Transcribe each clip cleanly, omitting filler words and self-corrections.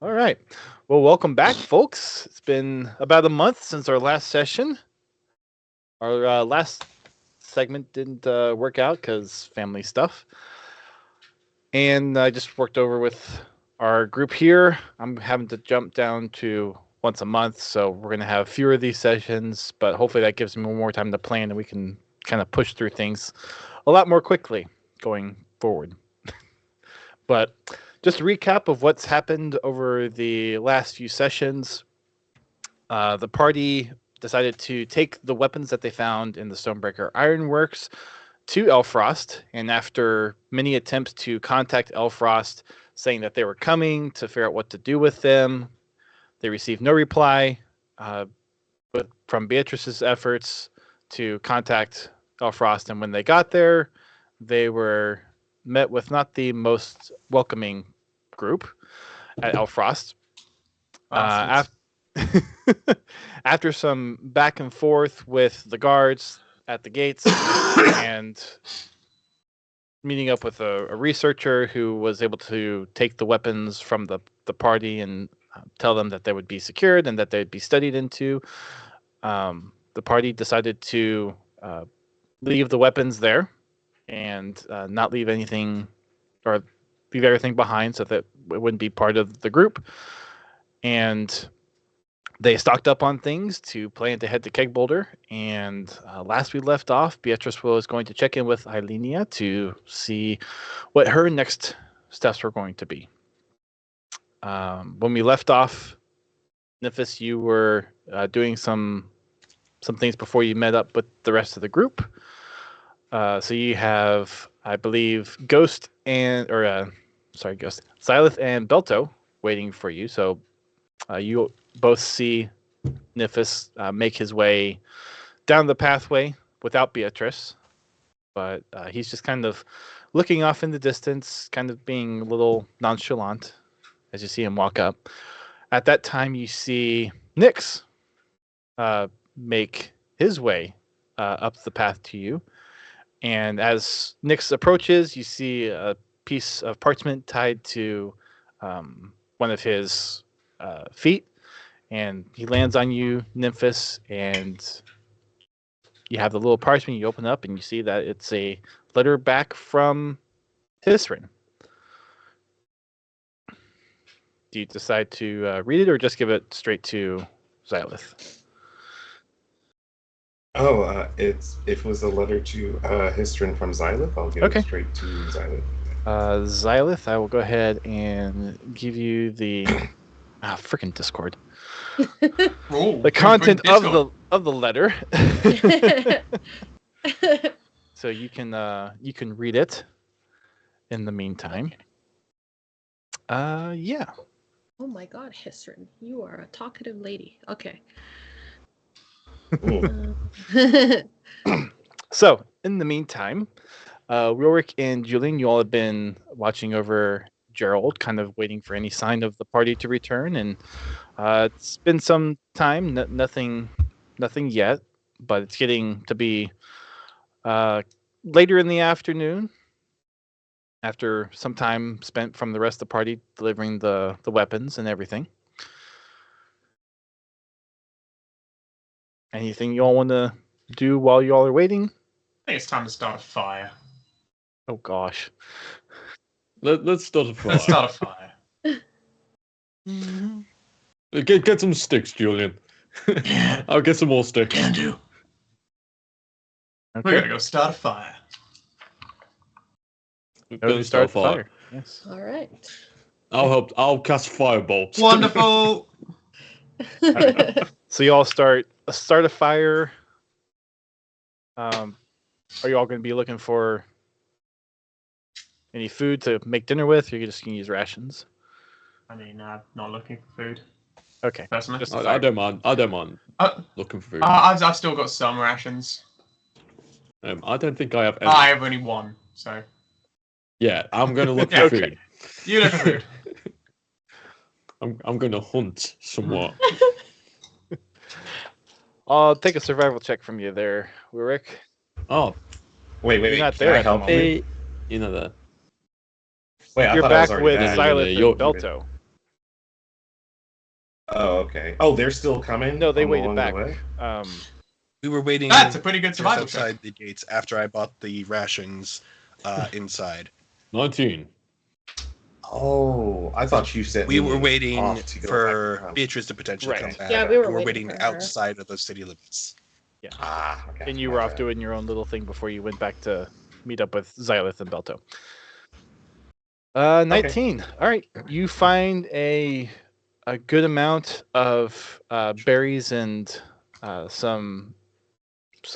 All right. Well, welcome back, folks. It's been about a month since our last session. Our last segment didn't work out because family stuff. And I just worked over with our group here. I'm having to jump down to once a month, so we're going to have fewer of these sessions, but hopefully that gives me more time to plan and we can kind of push through things a lot more quickly going forward. But just a recap of what's happened over the last few sessions. The party decided to take the weapons that they found in the Stonebreaker Ironworks to Elfrost, and after many attempts to contact Elfrost saying that they were coming to figure out what to do with them, they received no reply. But from Bietress's efforts to contact Elfrost, and when they got there, they were met with not the most welcoming group at Elfrost. After some back and forth with the guards at the gates and meeting up with a researcher who was able to take the weapons from the party and tell them that they would be secured and that they'd be studied into, the party decided to leave the weapons there and not leave anything or leave everything behind so that it wouldn't be part of the group. And they stocked up on things to plan to head to Kegboldyr. And last we left off, Bietress was going to check in with Eilenia to see what her next steps were going to be. When we left off, Nymphis, you were doing some things before you met up with the rest of the group. So you have, I believe, Ghost, Xylith and Belto waiting for you. So you both see Nymphis make his way down the pathway without Bietress, but he's just kind of looking off in the distance, kind of being a little nonchalant as you see him walk up. At that time, you see Nyx make his way up the path to you. And as Nyx approaches, you see a piece of parchment tied to one of his feet. And he lands on you, Nymphis, and you have the little parchment. You open up and you see that it's a letter back from Tisrin. Do you decide to read it or just give it straight to Xylith? Oh, if it was a letter to Histrin from Xylith, I'll give it straight to Xylith. Xylith, I will go ahead and give you the freaking Discord. The content of the letter. So you can read it in the meantime. Yeah. Oh my God, Histrin, you are a talkative lady. Okay. So, in the meantime, Rorik and Julian, you all have been watching over Gerald, kind of waiting for any sign of the party to return, and it's been some time, nothing yet, but it's getting to be later in the afternoon, after some time spent from the rest of the party delivering the weapons and everything. Anything you all want to do while you all are waiting? I think it's time to start a fire. Oh gosh. Let's start a fire. Let's start a fire. Mm-hmm. Get some sticks, Julian. Yeah. I'll get some more sticks. Can do. Okay. We're gonna go start a fire. Go start a fire. Yes. All right. I'll help. I'll cast firebolts. Wonderful. Right. So you all start a fire. Are you all going to be looking for any food to make dinner with, or are you just going to use rations? I mean, not looking for food. Okay. Personally, I don't mind. I don't mind looking for food. I've still got some rations. I don't think I have any. I have only one, so. Yeah, I'm going to look for food. You look for food. I'm going to hunt somewhat. I'll take a survival check from you there, Rick. Oh, wait. You're not there at the moment. hey, you know that. Wait, You're back with Xylith and Belto. Oh, okay. Oh, they're still coming? No, they along waited the back. way? We were waiting That's a pretty good just survival check. outside the gates after I bought the rations inside. 19. Oh, I thought you said We were waiting off to go for back to Beatrice to potentially Right. come back. Yeah, we were waiting waiting for her. outside of the city limits. okay. And you were off doing your own little thing before you went back to meet up with Xylith and Belto. 19. All right. You find a good amount of berries and some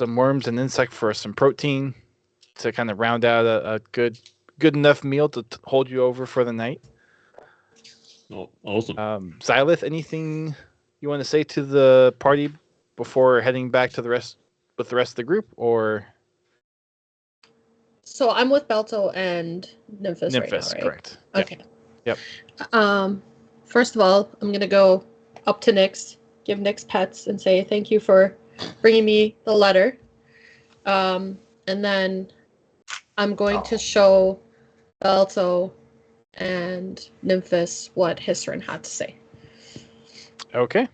worms and insect for some protein to kind of round out a good enough meal to hold you over for the night. Oh, awesome. Xylith, anything you want to say to the party before heading back to the rest of the group, or? So I'm with Belto and Nymphis right now, right? Correct. Okay. Yep. First of all, I'm gonna go up to Nyx, give Nyx pets, and say thank you for bringing me the letter. And then I'm going to show Belto and Nymphis what Hisrin had to say. Okay.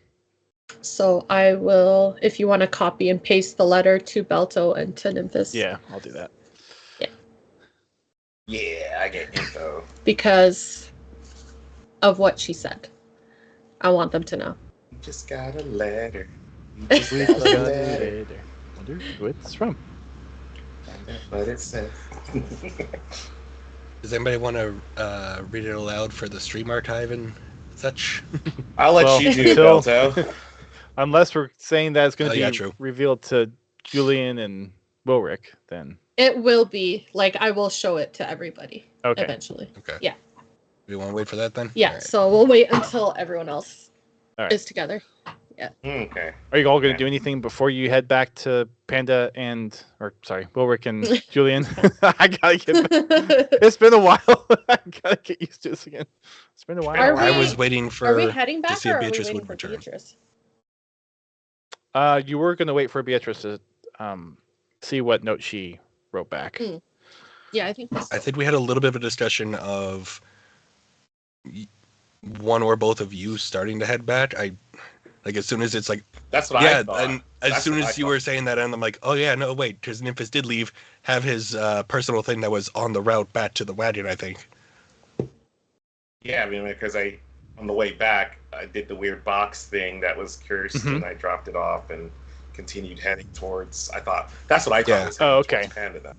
So I will, if you want to copy and paste the letter to Belto and to Nymphis. Yeah, I'll do that. Yeah, I get info. Because of what she said. I want them to know. You just got a letter. You just We got got a letter. it. Wonder who it's from. But it says. Does anybody want to read it aloud for the stream archive and such? I'll let Well, you do it, until- Belto. Unless we're saying that it's going to Yeah, be true. revealed to Julian and Wilrick, then It will be, like, I will show it to everybody okay. eventually. Okay. Yeah. We want to wait for that then? Yeah, All right. so we'll wait until everyone else All right. is together. Okay. Are you all going to Yeah. do anything before you head back to Panda Wilrick and Julian? I gotta get. It's been a while. I gotta get used to this again. It's been a while. Are I we- was waiting for Are we heading back see if or are we Beatrice waiting would for return. Beatrice? You were going to wait for Beatrice to see what note she wrote back. Yeah, I think I think we had a little bit of a discussion of one or both of you starting to head back. Like as soon as it's like, That's what I yeah, thought. and as That's soon what I as you thought. were saying that, and I'm like, oh yeah, no wait, because Nymphis did leave, have his personal thing that was on the route back to the wagon, I think. Yeah, I mean, because on the way back, I did the weird box thing that was cursed, Mhm. and I dropped it off and continued heading towards. I thought that's what I thought. Yeah. Was Oh, heading okay. towards Canada.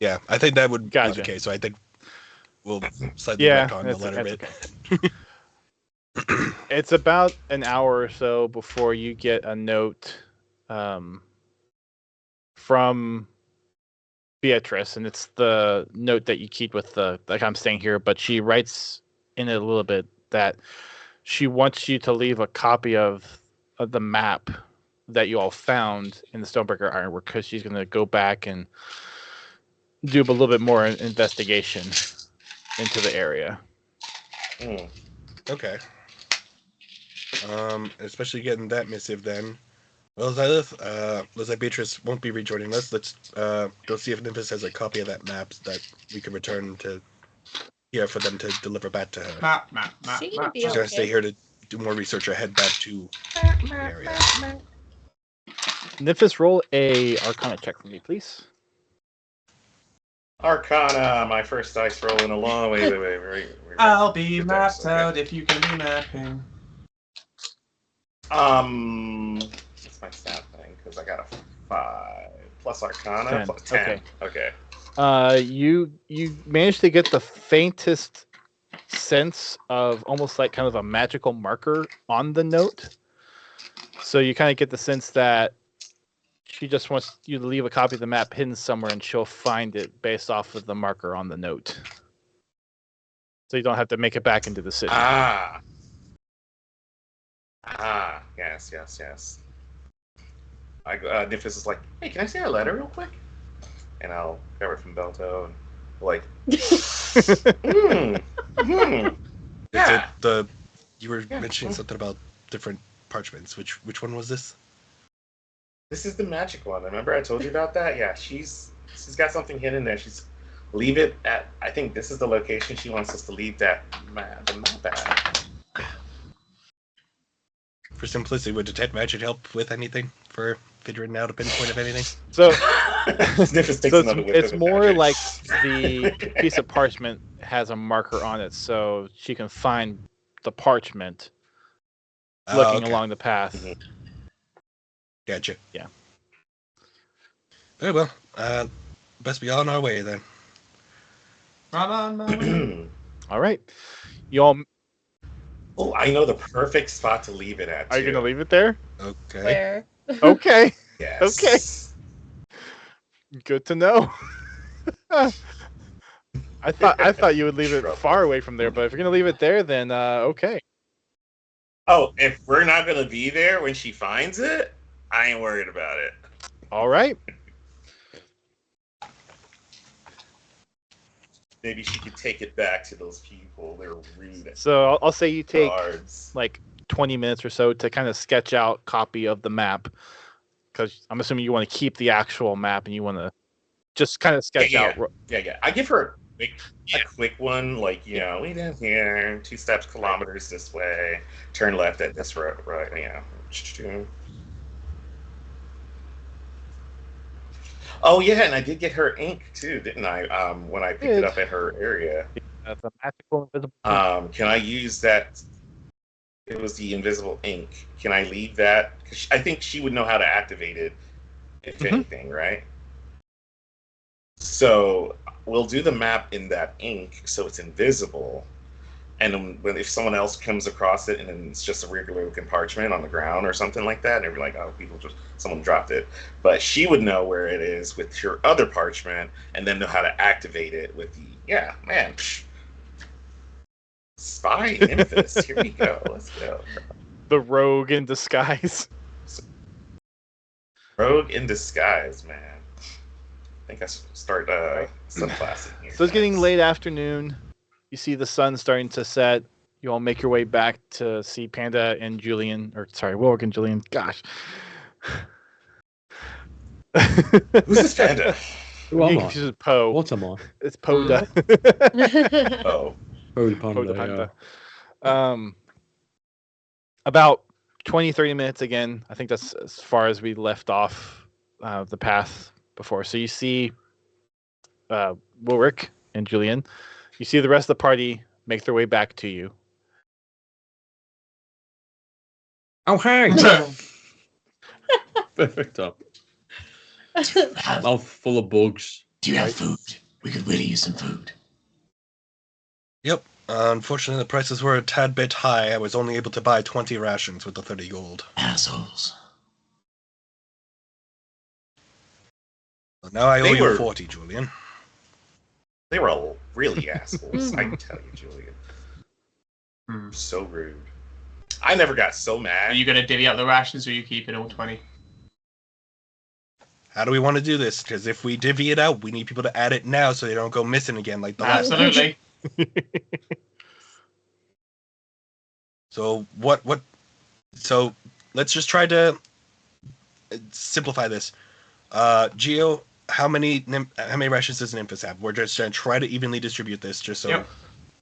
Yeah, I think that would be Gotcha. the case. So I think we'll slightly Yeah, retcon the that's letter bit. okay. It's about an hour or so before you get a note from Beatrice, and it's the note that you keep with the like I'm staying here, but she writes in it a little bit that she wants you to leave a copy of the map that you all found in the Stonebreaker Ironwork because she's going to go back and do a little bit more investigation into the area. Hmm. Okay. Especially getting that missive then. Well, Xylith, looks like Beatrice won't be rejoining us. Let's go see if Nymphis has a copy of that map that we can return to here for them to deliver back to her. Map. She can be She's gonna okay. stay here to do more research or head back to the area. Nymphis, roll a Arcana check for me, please. Arcana, my first dice roll in a long. Wait. I'll be Good mapped dice, okay. out if you can be mapping. What's my stat thing? Because I got a 5 plus Arcana 10. plus 10. Okay. You managed to get the faintest sense of almost like kind of a magical marker on the note. So you kind of get the sense that she just wants you to leave a copy of the map hidden somewhere, and she'll find it based off of the marker on the note. So you don't have to make it back into the city. Yes. Nymphis is like, hey, can I see our letter real quick? And I'll grab it from Belto and like, Is Yeah. it the you were Yeah. mentioning something about different parchments? Which one was this? This is the magic one. Remember I told you about that? Yeah, she's got something hidden there. Leave it at. I think this is the location she wants us to leave the map at. for simplicity, would detect magic help with anything for figuring out a pinpoint of anything? So, Sniffus takes so another whiff it's of more magic. like the piece of parchment has a marker on it, so she can find the parchment looking Okay. along the path. Mhm. Gotcha. Yeah. Very well. Best be on our way then. Run on my way. All right, you all. Oh, I know the perfect spot to leave it at. Are you too. gonna leave it there? Okay. Where? Okay, Yes. good to know. I thought you would leave it Shrub. far away from there, but if you're gonna leave it there, then okay. Oh, if we're not gonna be there when she finds it, I ain't worried about it. All right. Maybe she could take it back to those people. They're rude. So I'll say you take Guards. like 20 minutes or so to kind of sketch out a copy of the map, because I'm assuming you want to keep the actual map and you want to just kind of sketch Yeah. out. Yeah. I give her a quick one, like, you know, we down here, 2 steps, kilometers this way, turn left at this road, right? Yeah. Oh yeah, and I did get her ink too, didn't I? When I picked it up at her area. That's a magical invisible. Can I use that? It was the invisible ink. Can I leave that? Because I think she would know how to activate it, if anything, right? So we'll do the map in that ink, so it's invisible. And then if someone else comes across it, and then it's just a regular looking parchment on the ground or something like that, and they'd be like, "Oh, someone dropped it." But she would know where it is with your other parchment, and then know how to activate it with the spy Memphis. Here we go. Let's go. The rogue in disguise. Rogue in disguise, man. I think I should start subclassing here. So it's getting guys. late afternoon. You see the sun starting to set. You all make your way back to see Panda and Julian, Wilrick and Julian. Gosh. Who's this panda? Who am I? Confused with Poe. What am I? It's Poda. Oh, Holy Panda. Poda Yeah. Panda. About 20, 30 minutes again. I think that's as far as we left off the path before. So you see Wilrick and Julian. You see the rest of the party make their way back to you. Oh, hey! Perfect up. Mouth full of bugs. Do you have food? We could really use some food. Yep. Unfortunately, the prices were a tad bit high. I was only able to buy 20 rations with the 30 gold. Assholes. So now I owe They you were- 40, Julian. they were all really assholes. I can tell you, Julian. Hmm. So rude. I never got so Are mad. you going to divvy up the rations, or are you keeping all 20? How do we want to do this? Because if we divvy it out, we need people to add it now so they don't go missing again like the last time. Absolutely. So what? So let's just try to simplify this. Geo, how many rations does Nymphus have? We're just going to try to evenly distribute this, just so Yep.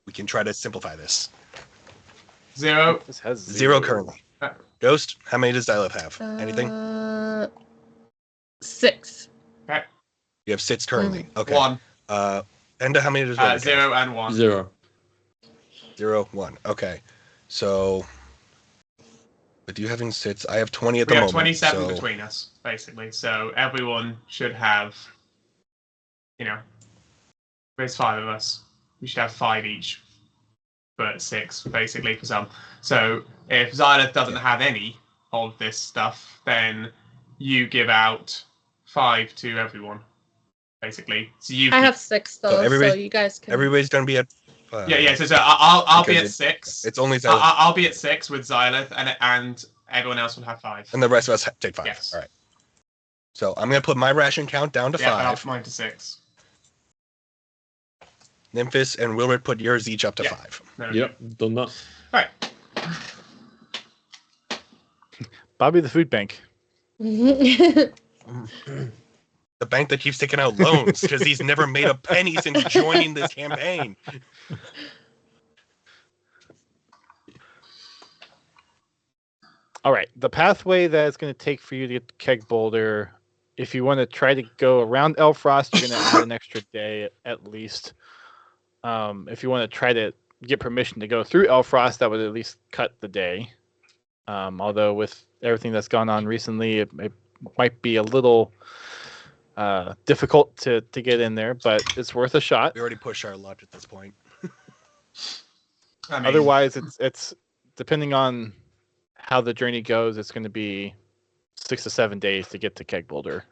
we can try to simplify this. 0. This has 0 currently. Ghost, how many does Dilith have? Anything? 6. You have 6 currently. Okay. 1. Enda, how many does Wilrick have? 0 and 1. 0. 0, 1. Okay. So, with you having 6, I have 20 at We the have moment. 27 so between us, basically. So everyone should have, there's 5 of us. We should have 5 each, but 6 basically for some. So if Xylith doesn't have any of this stuff, then you give out 5 to everyone, basically. So you. I have 6 though, so everybody- you guys can. everybody's going to be at 5. Yeah. So I'll be Because at 6. It's only Xylith, I'll be at 6 with Xylith, and everyone else will have 5. and the rest of us take 5. Yes. All right. So I'm going to put my ration count down to Yeah, and I'll 5. put mine to 6. Nymphus and Wilrick put yours each up to Yeah. 5. There we Yep, done that. go. Right. Bobby the food bank. The bank that keeps taking out loans because he's never made a penny since joining this campaign. All right, the pathway that it's going to take for you to get to Kegboldyr, if you want to try to go around Elfrost, you're going to add an extra day at least. If you want to try to get permission to go through Elfrost, that would at least cut the day. Although with everything that's gone on recently, it might be a little difficult to get in there, but it's worth a shot. We already pushed our luck at this point. I mean, Otherwise, it's depending on how the journey goes, it's going to be 6 to 7 days to get to Kegboldyr.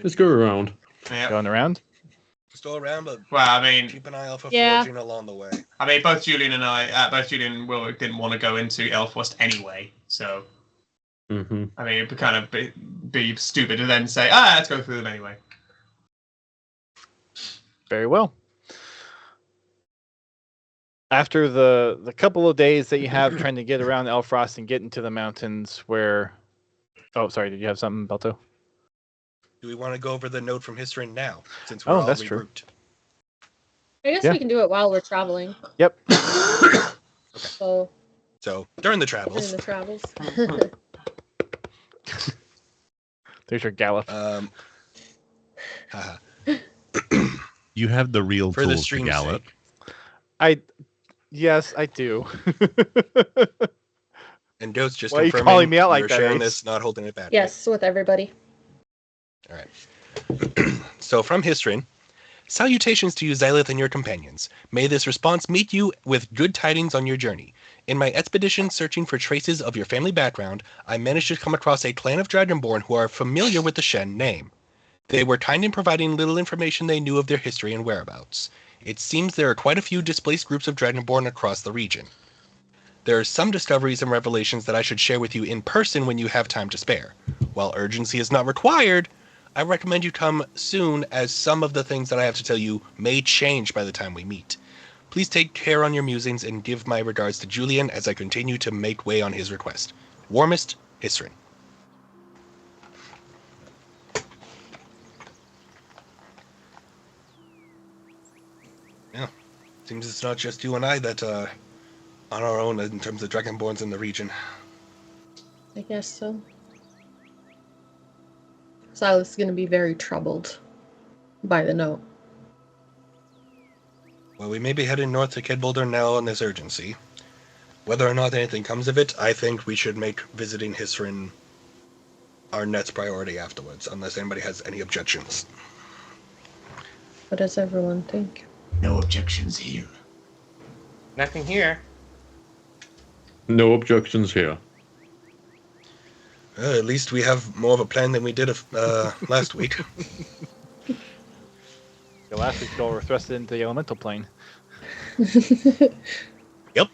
Let's go around. yeah. Going around? Still around, but Well, I mean, keep an eye out for Yeah. foraging along the way. both Julian and Julian and Will didn't want to go into Elfrost anyway. So, Mm-hmm. I mean, it'd kind of be stupid to then say, let's go through them anyway. Very well. After the couple of days that you have trying to get around Elfrost and get into the mountains where... Oh, sorry, did you have something, Belto? Do we want to go over the note from history now, since we're all that's true. regrouped? I guess Yeah. we can do it while we're traveling. Yep. So So during the during travels, the travels. There's your gallop. haha. You have the real For the tools to stream's gallop. sake. Yes, I do. And Dote's just Why are you confirming calling me out like you're that, sharing Ace? this, not holding it back. Yes, with everybody. All right. So from Histrin, salutations to you, Xylith, and your companions. May this response meet you with good tidings on your journey. In my expedition searching for traces of your family background, I managed to come across a clan of Dragonborn who are familiar with the Shen name. They were kind in providing little information they knew of their history and whereabouts. It seems there are quite a few displaced groups of Dragonborn across the region. There are some discoveries and revelations that I should share with you in person when you have time to spare. While urgency is not required, I recommend you come soon, as some of the things that I have to tell you may change by the time we meet. Please take care on your musings and give my regards to Julian as I continue to make way on his request. Warmest, Histrin. Yeah, seems it's not just you and I that on our own in terms of Dragonborns in the region. I guess so. Silas is going to be very troubled by the note. Well, we may be heading north to Kegboldyr now on this urgency. Whether or not anything comes of it, I think we should make visiting Histrin our next priority afterwards, unless anybody has any objections. What does everyone think? No objections here. Nothing here. No objections here. At least we have more of a plan than we did last week. The last week y'all were thrusted into the elemental plane. Yep.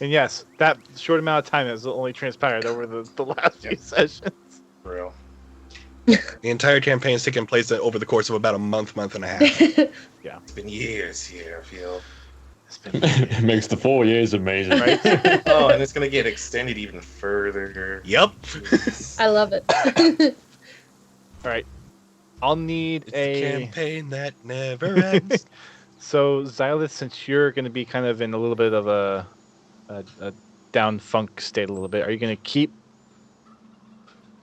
And yes, that short amount of time has only transpired over the last few sessions. For real. The entire campaign is taking place over the course of about a month and a half. It's been years here, I feel. It's been It makes the 4 years amazing. right. Oh, and it's gonna get extended even further. Yep. I love it. All right. I'll need It's a a campaign that never ends. So Xylith, since you're going to be kind of in a little bit of a down funk state a little bit, are you going to keep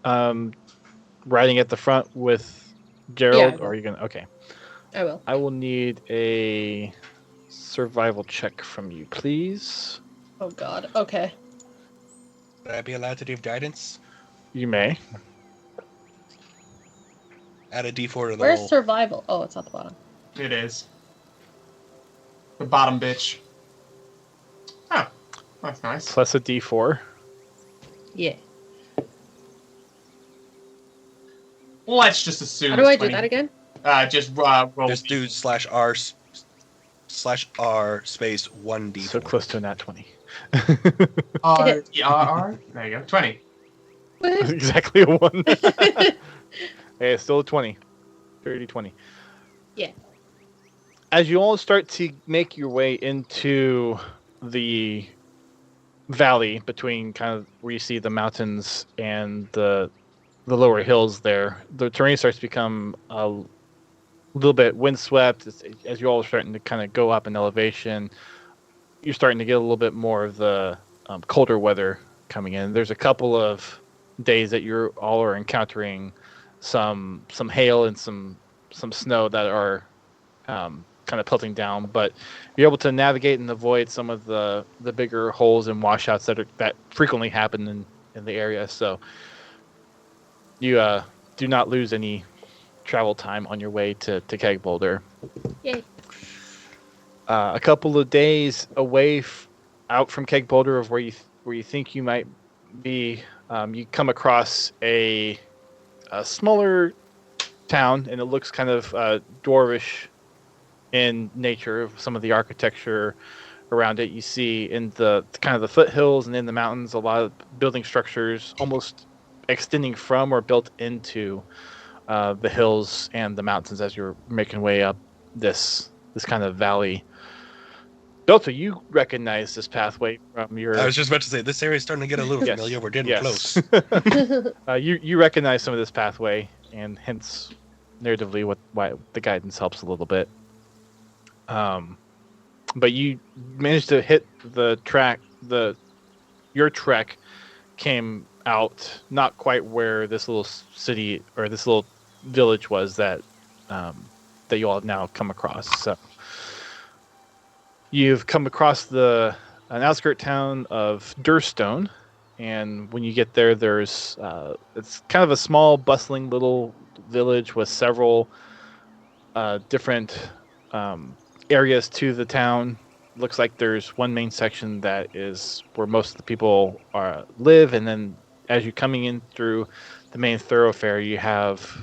riding at the front with Gerald, Yeah, I or are you going to? Okay. I will. I will need a survival check from you, please. Oh God. Okay. Would I be allowed to give guidance? You may. Add a D4 to the Where's roll. survival? Oh, it's at the bottom. It is. The bottom bitch. Oh, that's nice. Plus a D4. Yeah. Let's just assume. How do it's I do 20. that again? Just roll. Just do /R space 1D4. So close to a nat 20. R. There you go. 20. Exactly a 1. Hey, it's still a 20. 30-20. Yeah. As you all start to make your way into the valley between kind of where you see the mountains and the lower hills there, the terrain starts to become a little bit windswept. As you all are starting to kind of go up in elevation, you're starting to get a little bit more of the colder weather coming in. There's a couple of days that you're all are encountering some hail and some snow that are kind of pelting down, but you're able to navigate and avoid some of the bigger holes and washouts that frequently happen in the area. So you do not lose any travel time on your way to Kegboldyr. Yay. A couple of days away out from Kegboldyr of where you think you might be, you come across a smaller town, and it looks kind of dwarvish in nature. Some of the architecture around it, you see in the kind of the foothills and in the mountains, a lot of building structures almost extending from or built into the hills and the mountains as you're making way up this kind of valley. Delta, you recognize this pathway from your... I was just about to say, this area is starting to get a little Yes. familiar. We're getting Yes. close. You recognize some of this pathway, and hence, narratively, why the guidance helps a little bit. But you managed to hit the track. Your trek came out not quite where this little city or this little village was that you all have now come across. So you've come across an outskirt town of Durstone, and when you get there, there's it's kind of a small, bustling little village with several different areas to the town. Looks like there's one main section that is where most of the people live, and then as you're coming in through the main thoroughfare, you have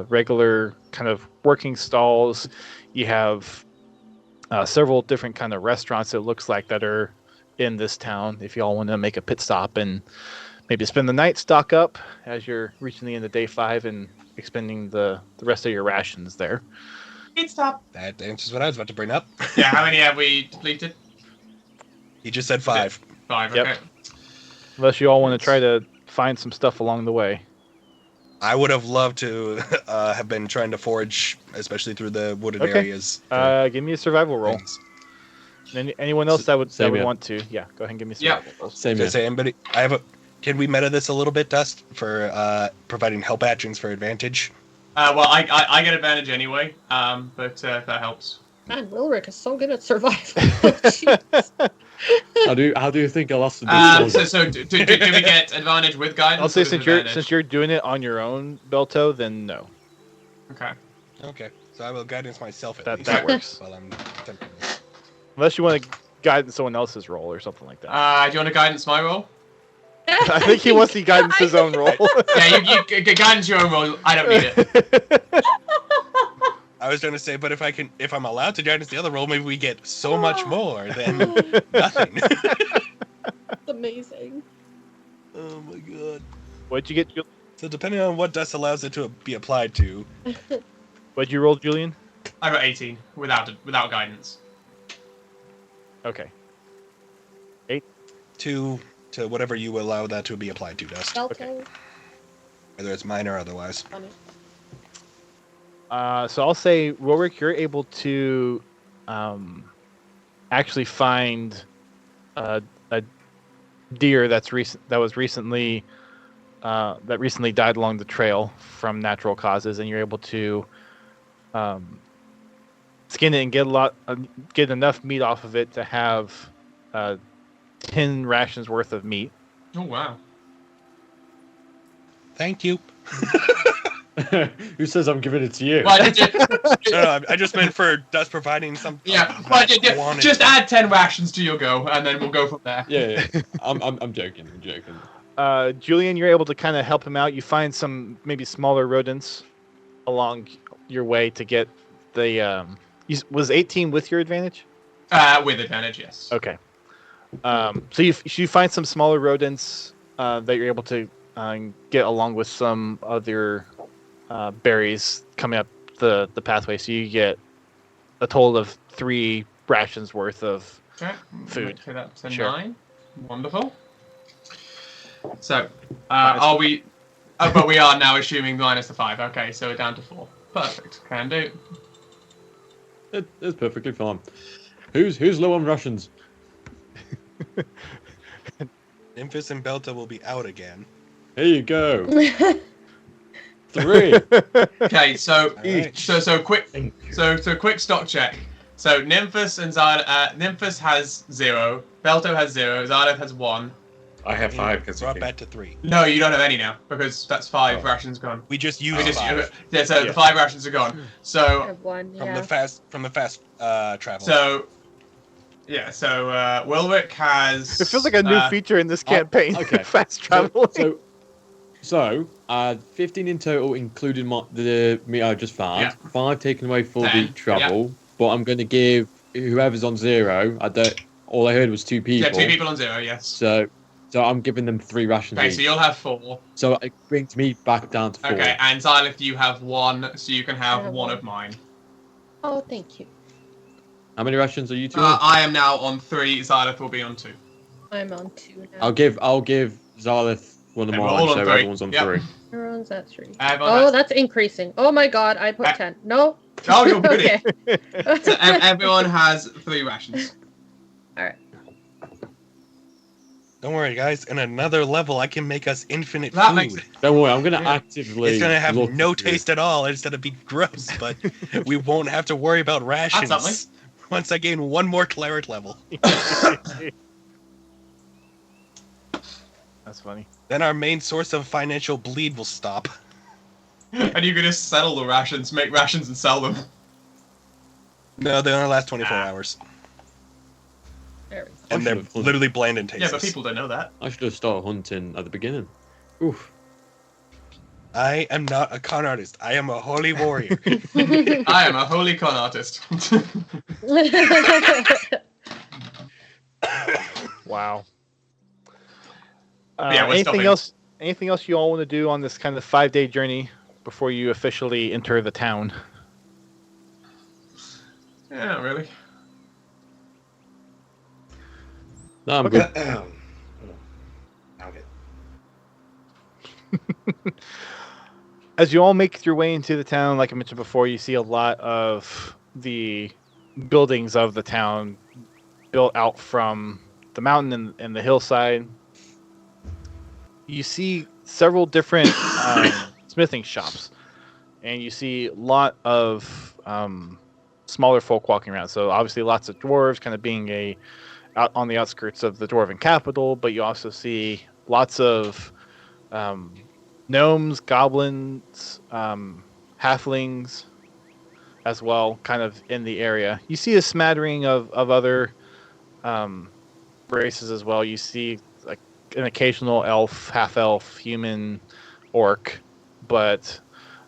regular kind of working stalls. You have several different kind of restaurants, it looks like, that are in this town. If you all want to make a pit stop and maybe spend the night, stock up as you're reaching the end of day 5 and expending the rest of your rations there. Pit stop. That answers what I was about to bring up. Yeah, how many have we depleted? He just said 5. 5, Yep. okay. Unless you all want to try to find some stuff along the way. I would have loved to have been trying to forage, especially through the wooded Okay. areas. for Give me a survival roll. things. Anyone else that would Same here. want to? Yeah, go ahead and give me a Yeah. survival roll. Same Just here. say, anybody, can we meta this a little bit, Dust, for providing help actions for advantage? Well, I get advantage anyway, but if that helps. Man, Wilrick is so good at survival. Jeez. How do you think I lost this? So do we get advantage with guidance? I'll say or since disadvantage? you're doing it on your own, Belto, then no. Okay. Okay, so I will guidance myself at That least. that works. While I'm attempting this. Unless you want to guide someone else's roll or something like that. Do you want to guidance my roll? I think he wants to guidance his own roll. Yeah, you guidance your own roll. I don't need it. I was going to say, but if I'm allowed to guidance the other role, maybe we get so much more than nothing. That's amazing. Oh my god. What'd you get? So depending on what Dust allows it to be applied to, What'd you roll, Julian? I got 18 without guidance. Okay. to whatever you allow that to be applied to, Dust. Belto. Whether it's mine or otherwise. Funny. So I'll say, Rorik, you're able to actually find a deer that was recently died along the trail from natural causes, and you're able to skin it and get enough meat off of it to have 10 rations worth of meat. Oh wow. Thank you. Who says I'm giving it to you? Well, No, I just meant for Dust providing some. yeah, well, quantity. just add 10 rations to your go, and then we'll go from there. Yeah. I'm joking. Julian, you're able to kind of help him out. You find some maybe smaller rodents along your way to get the. Was 18 with your advantage? With advantage, yes. Okay. So you find some smaller rodents that you're able to get along with some other berries coming up the pathway. So you get a total of 3 rations worth of Okay. Food. Okay, that's a Sure. 9. Wonderful. So, are we... Oh, but we are now assuming minus the 5. Okay, so we're down to 4. Perfect. Can do. It's perfectly fine. Who's low on rations? Nymphis and Belta will be out again. Here you go. 3. Okay, so Alright. so quick quick stock check. So Nymphis and Nymphis has 0, Belto has 0, Xyleth has 1. I have 5 because Brought back to 3. No, you don't have any now because that's 5 Oh. rations gone. We just used We just, 5 yeah, so the 5 rations are gone. I So have one. from Yeah. the fast travel. so Wilwick has. It feels like a new feature in this campaign. okay. Fast travel. So, 15 in total, including the meat I just found. Yeah. 5 taken away for 10, the travel. But I'm going to give whoever's on 0. All I heard was 2 people. Yeah, 2 people on 0. Yes. So I'm giving them 3 rations Okay, each. so you'll have 4. So it brings me back down to 4. Okay, and Xylith, you have 1, so you can I have have 1 one. of mine. Oh, thank you. How many rations are you 2 on? I am now on 3. Xylith will be on 2. I'm on 2 now. I'll give Xylith one of And we're mine, all on so 3. everyone's on Yep. 3. Everyone's at 3. Everyone Oh, has- that's increasing. Oh my god, I put 10. No. Oh, you're pretty. Okay. So everyone has 3 rations. Alright. Don't worry, guys. In another level, I can make us infinite That food. makes it- Don't worry, I'm going to Yeah. actively. It's gonna have look no for it. taste at all. It's gonna be gross, but we won't have to worry about rations something. once I gain 1 more cleric level. That's funny. Then our main source of financial bleed will stop. And you can just settle the rations, make rations, and sell them. No, they only last 24 hours, There we go. and they're should've- literally bland and Yeah, tasteless. but people don't know that. I should have started hunting at the beginning. Oof. I am not a con artist. I am a holy warrior. I am a holy con artist. Wow. Yeah, we're anything stopping. else? Anything else you all want to do on this kind of 5-day journey before you officially enter the town? Yeah, not really. No, I'm Okay. good. Okay. As you all make your way into the town, like I mentioned before, you see a lot of the buildings of the town built out from the mountain and the hillside. You see several different smithing shops, and you see a lot of smaller folk walking around. So obviously lots of dwarves kind of being out on the outskirts of the dwarven capital, but you also see lots of gnomes, goblins, halflings as well, kind of in the area. You see a smattering of other races as well. You see like an occasional elf, half-elf, human, orc, but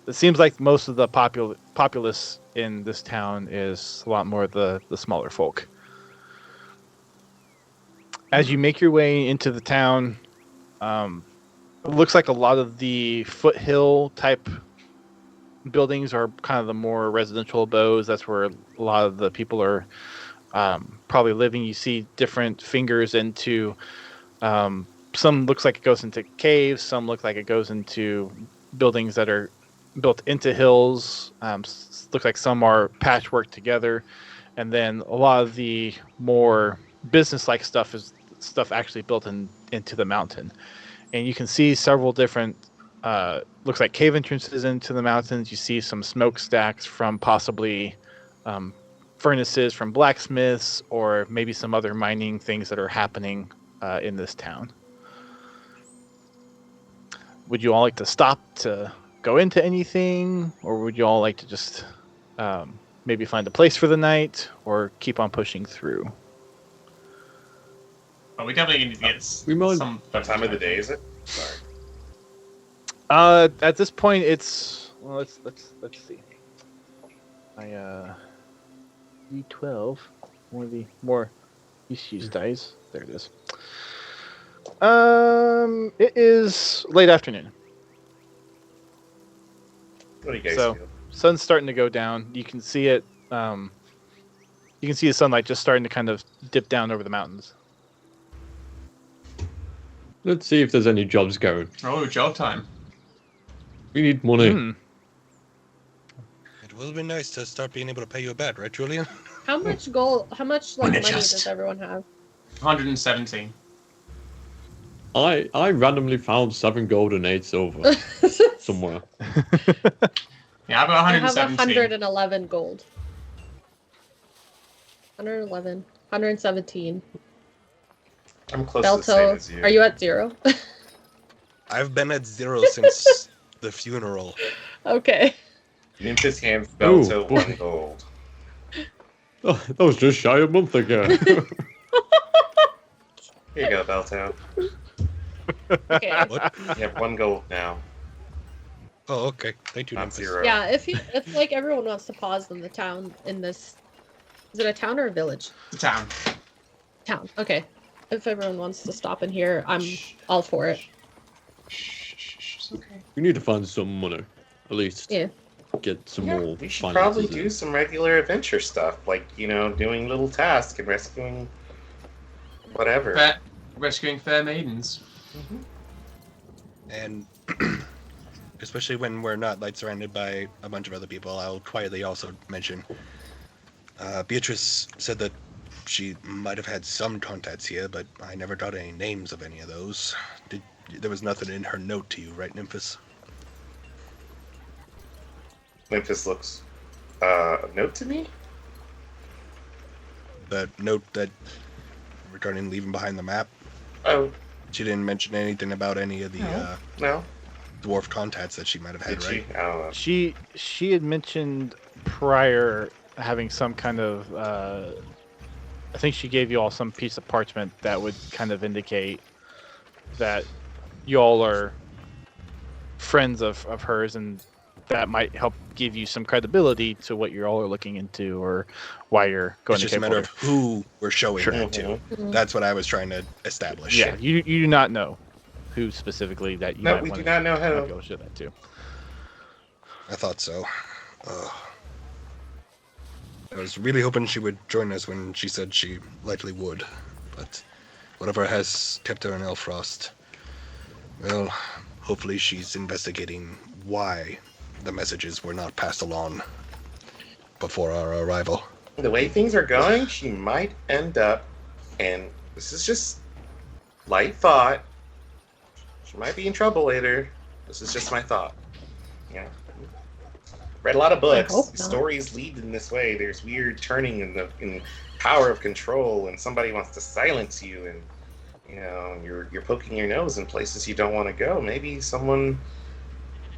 it seems like most of the populace in this town is a lot more the smaller folk. As you make your way into the town, it looks like a lot of the foothill type buildings are kind of the more residential abodes. That's where a lot of the people are probably living. You see different fingers into some looks like it goes into caves, some look like it goes into buildings that are built into hills. Looks like some are patchwork together, and then a lot of the more business-like stuff is stuff actually built into the mountain. And you can see several different looks like cave entrances into the mountains. You see some smokestacks from possibly furnaces from blacksmiths, or maybe some other mining things that are happening in this town. Would you all like to stop to go into anything, or would you all like to just maybe find a place for the night, or keep on pushing through? But we definitely need to get We might- some. What time of the day is it? Sorry. At this point, it's let's see. D12, one of the more used dice. There it is. It is late afternoon. What do you guys So- do? Sun's starting to go down. You can see it. You can see the sunlight just starting to kind of dip down over the mountains. Let's see if there's any jobs going. Oh, job time. We need money. Hmm. It will be nice to start being able to pay you a bet, right, Julian? How much gold? How much like Wanna money just- does everyone have? 117. I randomly found 7 gold and 8 silver somewhere. Yeah, I've got I have 117. 111 gold. 111. 117. I'm close to the same Belto, as you. are you at 0? I've been at 0 since the funeral. Okay. Memphis hands Ooh, Belto boy. 1 gold. Oh, that was just shy a month ago. Here you go, Belto. Okay. What? You have 1 gold now, Oh, okay. Thank you, not Memphis. 0. Yeah, if like everyone wants to pause in the town in this, is it a town or a village? The town. Town. Okay. If everyone wants to stop in here, I'm all for it. It's okay. We need to find some money, at least. Yeah. Get some Yeah, more. we should probably finances in. do some regular adventure stuff, like, doing little tasks and rescuing whatever. Rescuing fair maidens. And especially when we're not like surrounded by a bunch of other people, I'll quietly also mention Bietress said that she might have had some contacts here, but I never got any names of any of those. There was nothing in her note to you, right, Memphis? Memphis looks. A note to me? The note that regarding leaving behind the map. Oh, She didn't mention anything about any of the no. dwarf contacts that she might have had, Did right? she? I don't know. She had mentioned prior having some kind of I think she gave you all some piece of parchment that would kind of indicate that you all are friends of hers, and that might help give you some credibility to what you all are looking into or why you're going It's to just a matter of Kegboldyr. who we're showing Sure. that to. Mhm. That's what I was trying to establish. Yeah, you do not know who specifically that you No, might we want do not know to be who. able to show that to. I thought so. I was really hoping she would join us when she said she likely would, but whatever has kept her in Elfrost, well, hopefully she's investigating why the messages were not passed along before our arrival. The way things are going, she might end up, and this is just light thought. She might be in trouble later. This is just my thought. Yeah. Read a lot of books. hope not. Stories lead in this way. There's weird turning in power of control, and somebody wants to silence you, and you're poking your nose in places you don't want to go. Maybe someone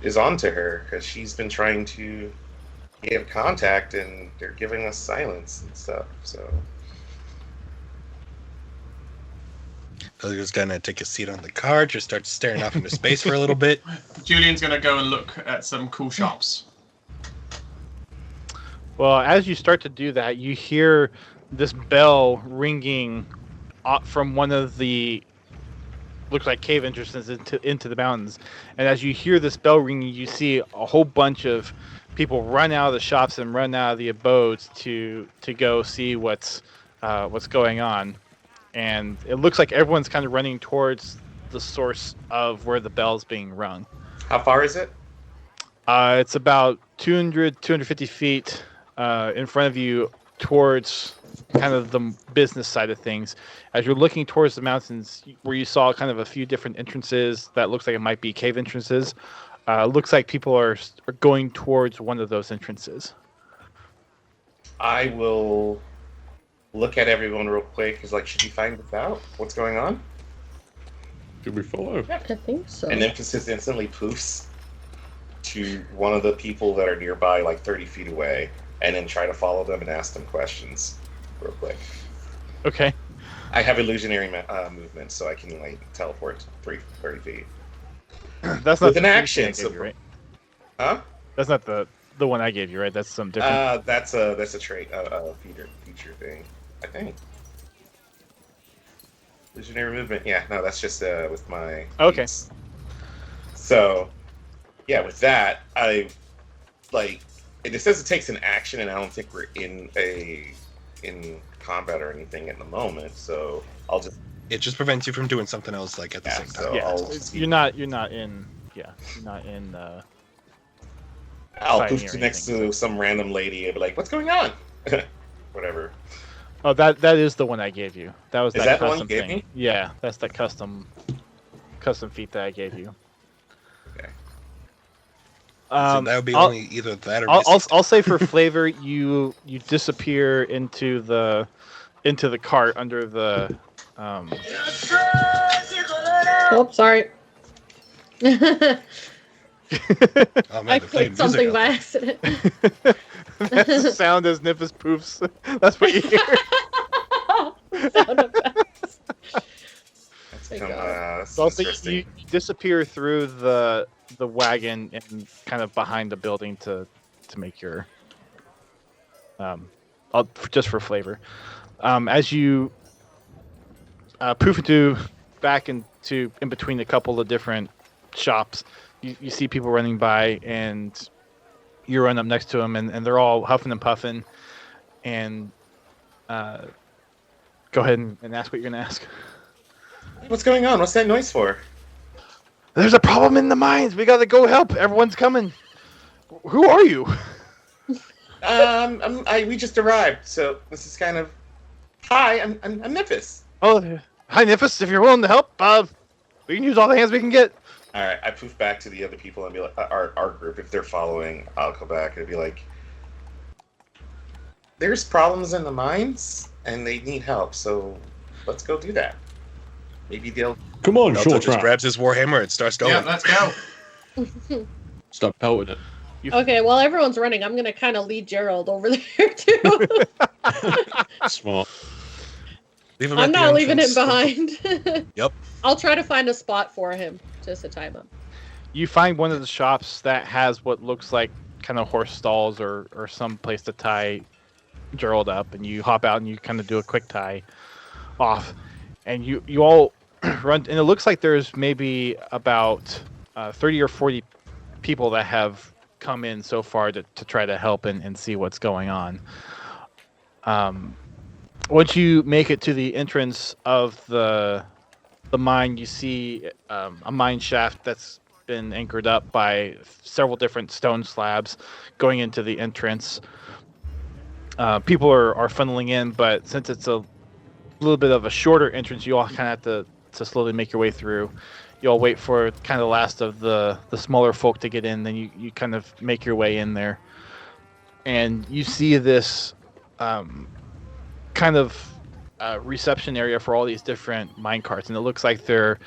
is onto her because she's been trying to get contact, and they're giving us silence and stuff. So I was just gonna take a seat on the car, just start staring off into space for a little bit. Julian's gonna go and look at some cool shops. Well, as you start to do that, you hear this bell ringing from one of the looks like cave entrances into the mountains. And as you hear this bell ringing, you see a whole bunch of people run out of the shops and run out of the abodes to go see what's going on. And it looks like everyone's kind of running towards the source of where the bell's being rung. how far is it? It's about 250 feet in front of you towards kind of the business side of things. As you're looking towards the mountains where you saw kind of a few different entrances that looks like it might be cave entrances, looks like people are going towards one of those entrances. I will look at everyone real quick. Should we find this out? What's going on? Do we follow? I think so. And Emphasis instantly poofs to one of the people that are nearby, like 30 feet away, and then try to follow them and ask them questions real quick. Okay. I have illusionary movement, so I can teleport 30 feet. That's not With an the action, I gave so- you, right? Huh? That's not the one I gave you, right? That's some different. That's a trait, a feature thing, I think. Illusionary movement, yeah, no, that's just with my. Okay. feats. So, yeah, with that, it says it takes an action, and I don't think we're in combat or anything at the moment. So I'll just It just prevents you from doing something else like at the same time. so Yeah, I'll you're not in. I'll fighting poof or next anything, to some random lady and be like, "What's going on?" Whatever. Oh, that is the one I gave you. That was Is that that the one custom you gave thing. me? Yeah, that's the custom custom feat that I gave you. Okay. So that would be I'll- only either that or I'll say for flavor, you disappear into the cart under the. Oh, sorry. Oh, man, I they're playing clicked something music by out accident. That's the sound as Nimbus poofs. That's what you hear. Sound effects. That's Thank become, God. that's So also interesting. you disappear through the wagon and kind of behind the building to make your just for flavor. As you poof into back into in between a couple of different shops, you see people running by, and you run up next to them, and they're all huffing and puffing. And go ahead and ask what you're gonna ask. What's going on? What's that noise for? There's a problem in the mines. We gotta go help. Everyone's coming. Who are you? We just arrived, so this is kind of. Hi, I'm Memphis. Oh, hi, Nifus. If you're willing to help, we can use all the hands we can get. All right, I poof back to the other people and be like, our group. If they're following, I'll go back and be like, "There's problems in the mines, and they need help. So let's go do that. Maybe they'll." Come on, Naruto short just trap. grabs his warhammer and starts going. Yeah, let's go. Start pelting it. Okay, while everyone's running, I'm gonna kind of lead Gerald over there too. Smart. Leave him I'm at the not leaving him entrance. behind. Yep. I'll try to find a spot for him just to tie him up. You find one of the shops that has what looks like kind of horse stalls or some place to tie Gerald up, and you hop out and you kind of do a quick tie off, and you all run. And it looks like there's maybe about 30 or 40 people that have come in so far to try to help and see what's going on. Once you make it to the entrance of the mine, you see a mine shaft that's been anchored up by several different stone slabs going into the entrance. People are funneling in, but since it's a little bit of a shorter entrance, you all kind of have to slowly make your way through. You all wait for kind of the last of the smaller folk to get in, then you kind of make your way in there. And you see this kind of reception area for all these different mine carts, and it looks like they're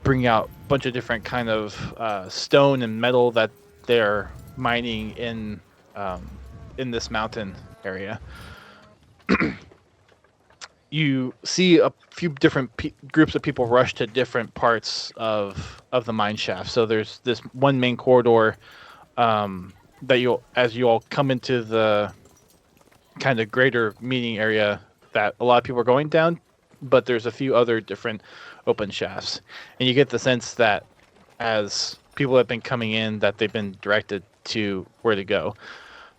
bringing out a bunch of different kind of stone and metal that they're mining in this mountain area. You see a few different groups of people rush to different parts of the mine shaft. So there's this one main corridor that as you all come into the kind of greater meeting area that a lot of people are going down, but there's a few other different open shafts, and you get the sense that as people have been coming in, that they've been directed to where to go.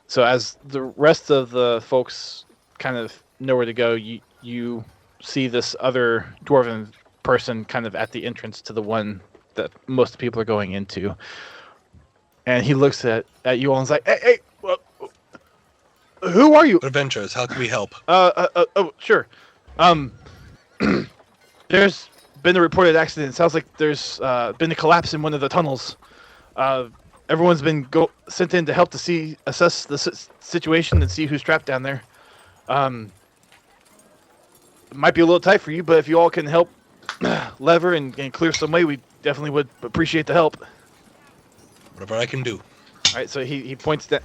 So as the rest of the folks kind of know where to go, you see this other dwarven person kind of at the entrance to the one that most people are going into, and he looks at you all and is like, "Hey, who are you?" Adventures, how can we help? Oh, sure. There's been a reported accident. It sounds like there's been a collapse in one of the tunnels. Everyone's been sent in to help to assess the situation and see who's trapped down there. It might be a little tight for you, but if you all can help lever and clear some way, we definitely would appreciate the help. Whatever I can do. All right, so he points that.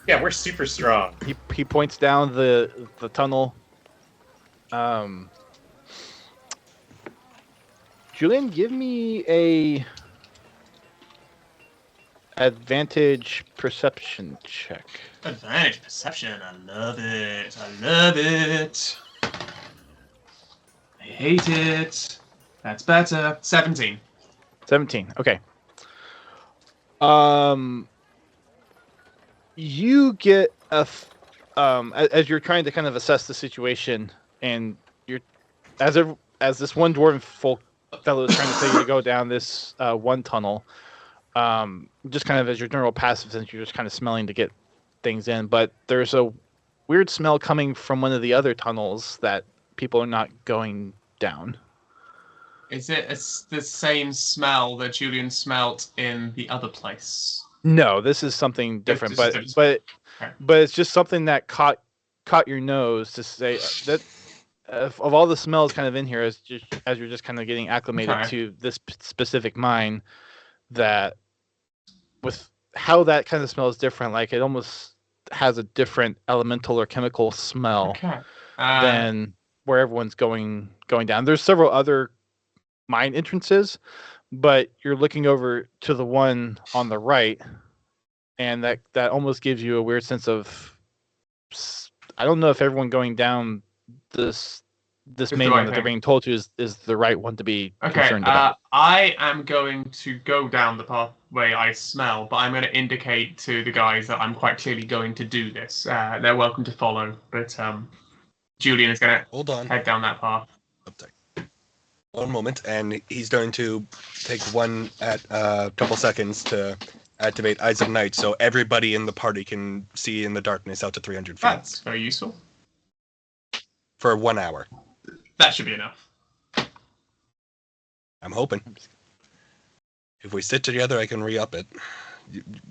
Yeah, we're super strong. He points down the tunnel. Julian, give me a advantage perception check. Advantage perception. I love it. I love it. I hate it. That's better. 17. 17. Okay. You get as you're trying to kind of assess the situation, and you're as this one dwarven fellow is trying to tell you to go down this one tunnel. Just kind of as your general passive sense, you're just kind of smelling to get things in, but there's a weird smell coming from one of the other tunnels that people are not going down. Is it the same smell that Julian smelt in the other place? No, this is something different, this is different. Okay. but it's just something that caught your nose to say that of all the smells kind of in here, as you're just kind of getting acclimated to this specific mine, that with how that kind of smell is different, like it almost has a different elemental or chemical smell than where everyone's going down. There's several other mine entrances, but you're looking over to the one on the right, and that almost gives you a weird sense of, I don't know if everyone going down this main one that they're being told to is the right one to be concerned about. I am going to go down the pathway I smell, but I'm going to indicate to the guys that I'm quite clearly going to do this. They're welcome to follow, but Julian is going to head down that path. One moment, and he's going to take one at a couple seconds to activate Eyes of Night, so everybody in the party can see in the darkness out to 300 feet. That's very useful. For 1 hour. That should be enough. I'm hoping. If we sit together, I can re-up it.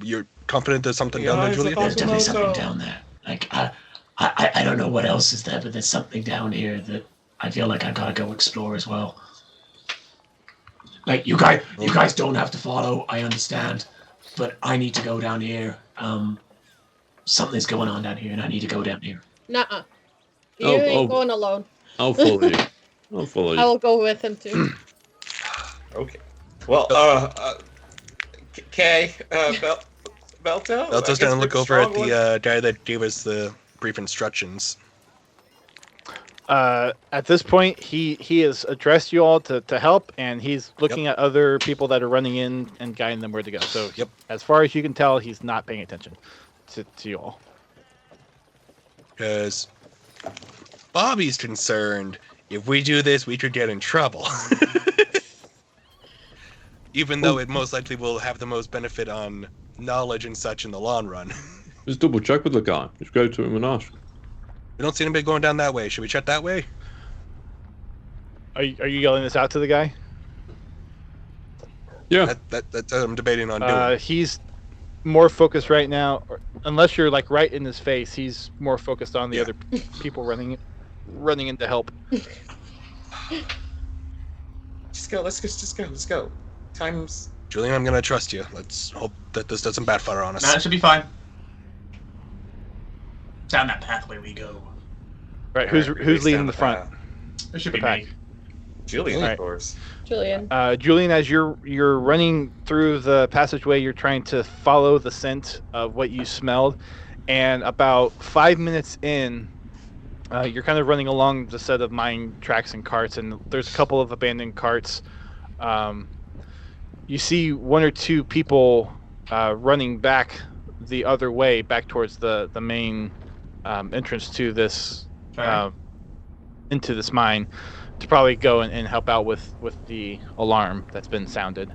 You're confident there's something down there, Julian? There's definitely something down there. Like, I don't know what else is there, but there's something down here that I feel like I gotta go explore as well. Like, you guys don't have to follow, I understand, but I need to go down here. Something's going on down here, and I need to go down here. Nuh-uh. You ain't going alone. I'll follow you. I will go with him too. Okay. Well, Kay, Belto? Belto's gonna look over at the guy that gave us the brief instructions. At this point, he has addressed you all to help, and he's looking at other people that are running in and guiding them where to go. So, as far as you can tell, he's not paying attention to you all. Because Bobby's concerned, if we do this, we could get in trouble. Even though it most likely will have the most benefit on knowledge and such in the long run. Just double check with the guy. Just go to him and ask. We don't see anybody going down that way. Should we check that way? Are you yelling this out to the guy? Yeah. That's what I'm debating on doing. He's more focused right now, unless you're like right in his face. He's more focused on the other people running in to help. Just go. Let's go. Time's. Julian, I'm gonna trust you. Let's hope that this doesn't backfire on us. That should be fine. Down that pathway we go. Right. Who's leading the front? It should be me. Julian, of course. Julian. Julian, as you're running through the passageway, you're trying to follow the scent of what you smelled, and about 5 minutes in, you're kind of running along the set of mine tracks and carts, and there's a couple of abandoned carts. You see one or two people running back the other way, back towards the main entrance to this into this mine, to probably go and help out with the alarm that's been sounded.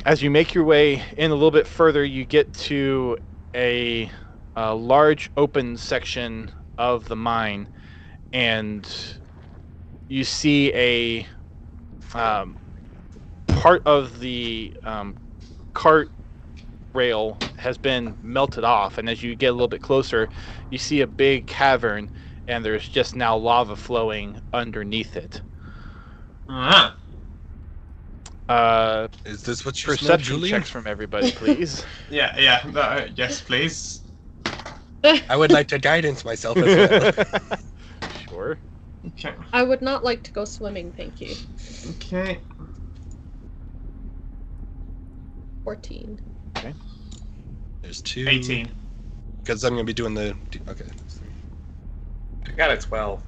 As you make your way in a little bit further, you get to a large open section of the mine, and you see a part of the cart rail has been melted off, and as you get a little bit closer, you see a big cavern, and there's just now lava flowing underneath it. Is this what you perception smell, Julian? checks from everybody, please? Yes, please. I would like to guidance myself as well. Sure. Okay. I would not like to go swimming, thank you. Okay. 14. Okay. There's 2. 18. Because I'm going to be doing the... Okay. I got a 12.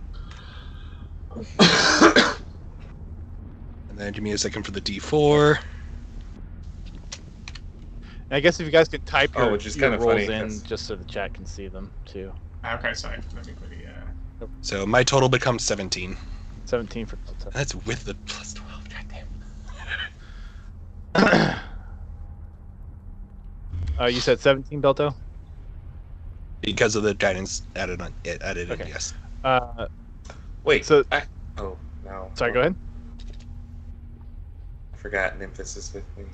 And then give me a second for the D4. And I guess if you guys could type your, which is your kind of rolls funny, in, 'cause- just so the chat can see them, too. Okay, sorry. Let me quickly. So my total becomes 17. 17 for Delta. That's with the plus 12. Goddamn. You said 17, Belto? Because of the guidance added in, Okay. yes. Wait. So- no. Sorry, go ahead. I forgot Nymphis is with me.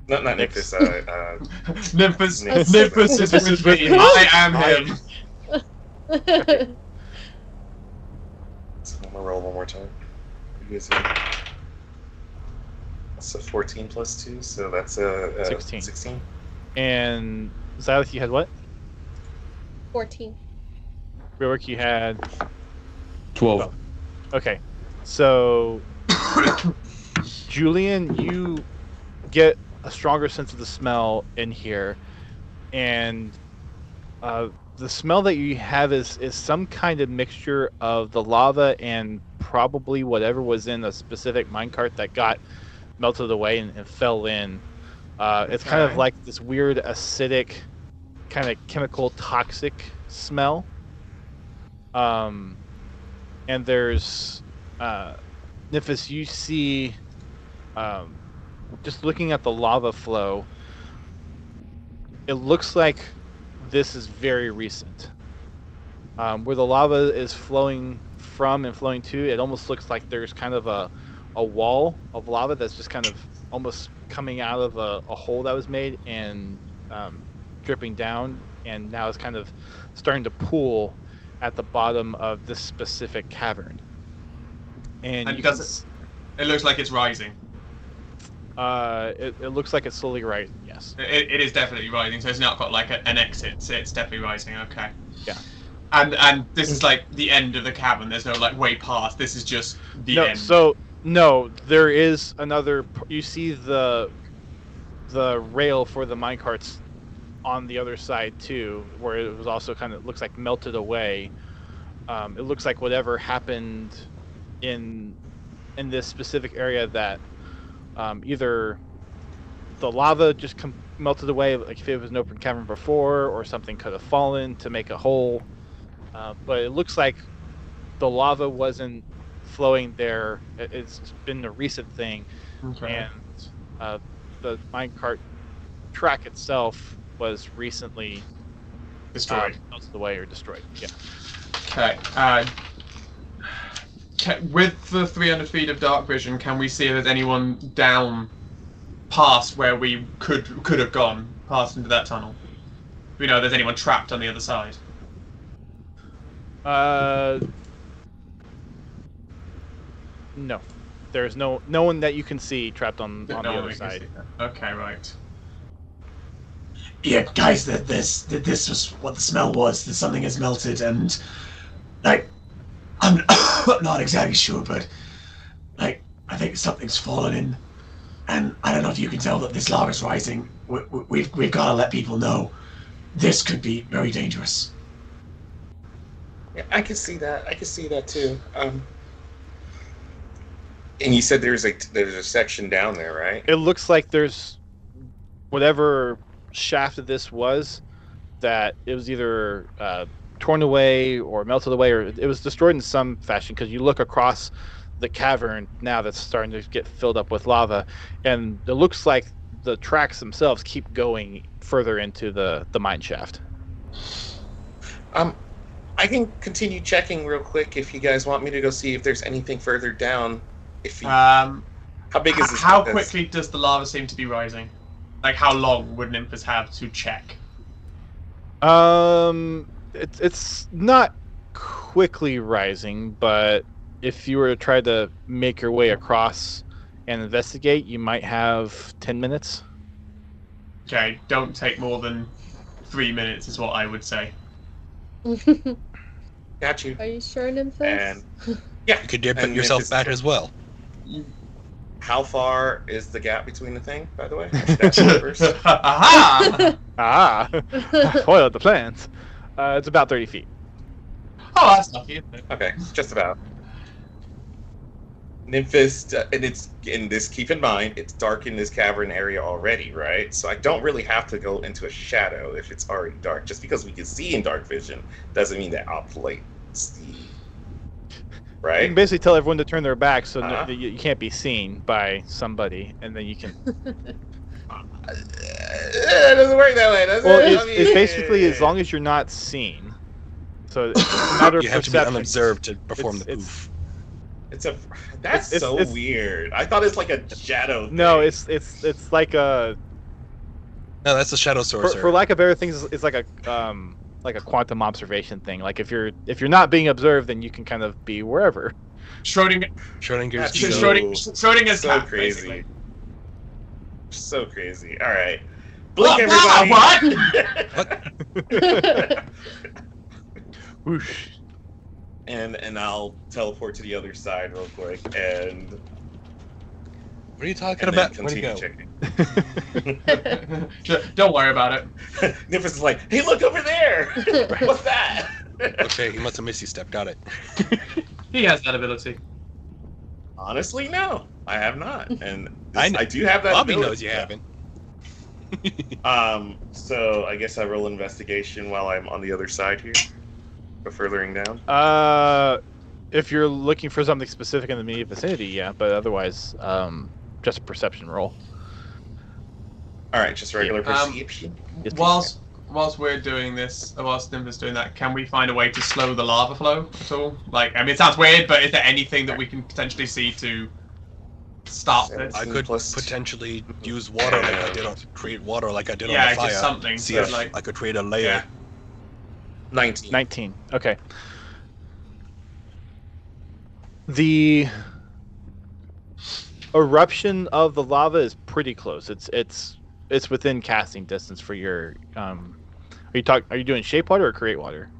No, not Nyx. Nymphis. Nymphis Nymphis. is with me. I am him. So I'm gonna roll one more time. Who is it? That's a 14 plus 2, so that's a 16. 16. And Xylith, you had what? 14. Rework, you had 12. Okay, so Julian, you get a stronger sense of the smell in here, and the smell that you have is some kind of mixture of the lava and probably whatever was in a specific minecart that got melted away and fell in. It's kind of Okay. like this weird acidic, kind of chemical toxic smell. And there's Nymphis, you see, just looking at the lava flow, it looks like this is very recent. Where the lava is flowing from and flowing to, it almost looks like there's kind of a wall of lava that's just kind of almost coming out of a hole that was made and dripping down, and now it's kind of starting to pool at the bottom of this specific cavern. And you does it looks like it's rising. it looks like it's slowly rising, yes. It is definitely rising, so it's not got like an exit. So it's definitely rising. Okay. Yeah. And this is like the end of the cavern. There's no like way past. This is just the end. No, there is another. You see the rail for the minecarts on the other side too, where it was also kind of looks like melted away. It looks like whatever happened in this specific area that either the lava just melted away, like if it was an open cavern before, or something could have fallen to make a hole. But it looks like the lava wasn't flowing there. It's been a recent thing, Okay. and the minecart track itself was recently Destroyed. melted away or destroyed. Yeah. Okay. With the 300 feet of dark vision, can we see if there's anyone down past where we could have gone past into that tunnel? Do we know if there's anyone trapped on the other side? No. There's no one that you can see trapped on the No other one can side. see that. Okay, right. Yeah, guys, this was what the smell was. That something has melted, and like I'm not exactly sure, but like I think something's fallen in, and I don't know if you can tell that this lava's rising. We've got to let people know. This could be very dangerous. Yeah, I can see that. I can see that too. And you said there's a section down there, right? It looks like there's whatever shaft of this was, that it was either torn away or melted away, or it was destroyed in some fashion, because you look across the cavern now that's starting to get filled up with lava, and it looks like the tracks themselves keep going further into the mine shaft. I can continue checking real quick if you guys want me to go see if there's anything further down. If you, how big is this? How quickly does the lava seem to be rising? Like, how long would Nymphis have to check? It's not quickly rising, but if you were to try to make your way across and investigate, you might have 10 minutes. Okay, don't take more than 3 minutes is what I would say. Got you. Are you sure, Nymphis? And yeah, You could put And yourself Memphis- back as well. How far is the gap between the thing, by the way? That's first. Aha! Ah, foiled the plans. It's about 30 feet. Oh, that's lucky, isn't it? Okay, just about. Nymphis, and it's in this. Keep in mind, it's dark in this cavern area already, right? So I don't really have to go into a shadow if it's already dark. Just because we can see in dark vision doesn't mean that obfuscates the. You Right? can basically tell everyone to turn their back so Uh-huh. you can't be seen by somebody, and then you can. It doesn't work that way, does Well, it? it's basically as long as you're not seen. So it's a matter of You have to be perception. unobserved to perform the It's- poof. That's so weird. I thought it's like a shadow thing. No, it's like a No, that's the shadow sorcerer. for lack of better things, it's like a quantum observation thing. Like if you're not being observed, then you can kind of be wherever. Schrodinger's That's gene. Schrodinger's so cat, crazy. basically. So crazy. All right. Blink, What? everybody. Whoosh. And I'll teleport to the other side real quick and What are you talking and about? then Where'd he continue go? checking. Don't worry about it. Nifus is like, hey, look over there. What's that? Okay, he must have misty stepped. Got it. He has that ability. Honestly, no, I have not, and I know. I do have that. Bobby ability. knows you haven't. So I guess I roll investigation while I'm on the other side here, for furthering down. If you're looking for something specific in the immediate vicinity, yeah, but otherwise, just a perception roll. All right, just regular Um, perception. Yes, please. Whilst we're doing this, whilst Nimbus doing that, can we find a way to slow the lava flow at all? Like, I mean, it sounds weird, but is there anything that we can potentially see to stop this? I could Plus- potentially use water like I did on create water like I did Yeah, on the fire. just something. See so, if like, I could create a layer. yeah. 19. 19. Okay. The eruption of the lava is pretty close. It's within casting distance for your. Are you doing shape water or create water,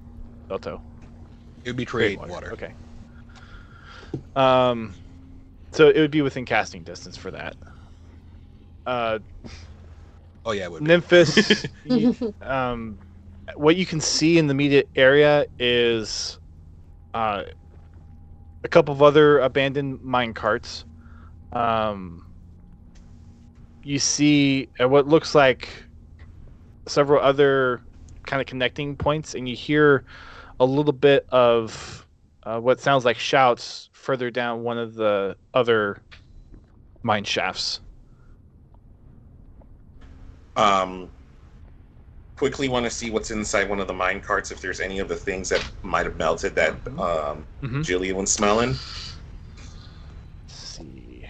Belto? It would be create water. Okay. So it would be within casting distance for that. Oh yeah, it would be. Nymphis, what you can see in the immediate area is a couple of other abandoned mine carts. You see what looks like several other kind of connecting points, and you hear a little bit of what sounds like shouts further down one of the other mine shafts. Quickly want to see what's inside one of the mine carts, if there's any of the things that might have melted that Jillian was smelling. Let's see.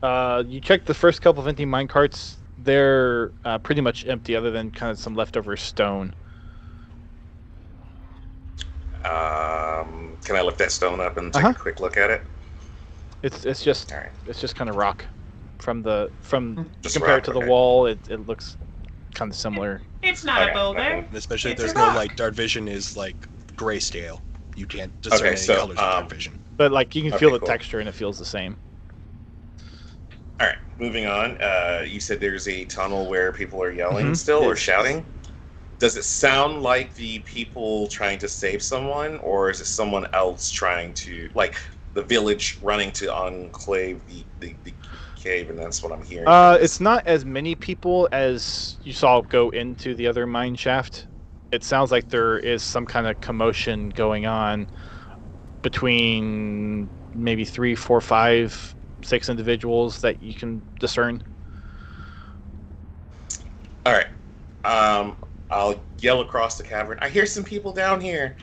You check the first couple of empty mine carts. They're pretty much empty, other than kind of some leftover stone. Can I lift that stone up and take a quick look at it? It's just All right. it's just kind of rock from Just compared rock, to the okay. wall. It looks kind of similar. It's not Okay, a boulder. okay. And especially if It's there's a no rock. like dark vision is like grayscale. You can't discern Okay, any so, colors with dark vision. But like you can Okay, feel the cool. texture and it feels the same. All right, moving on. You said there's a tunnel where people are yelling Mhm. still or Yes. shouting. Does it sound like the people trying to save someone, or is it someone else trying to, like, the village running to enclave the cave, and that's what I'm hearing? It's not as many people as you saw go into the other mine shaft. It sounds like there is some kind of commotion going on between maybe 3, 4, 5, 6 individuals that you can discern. All right. I'll yell across the cavern, I hear some people down here,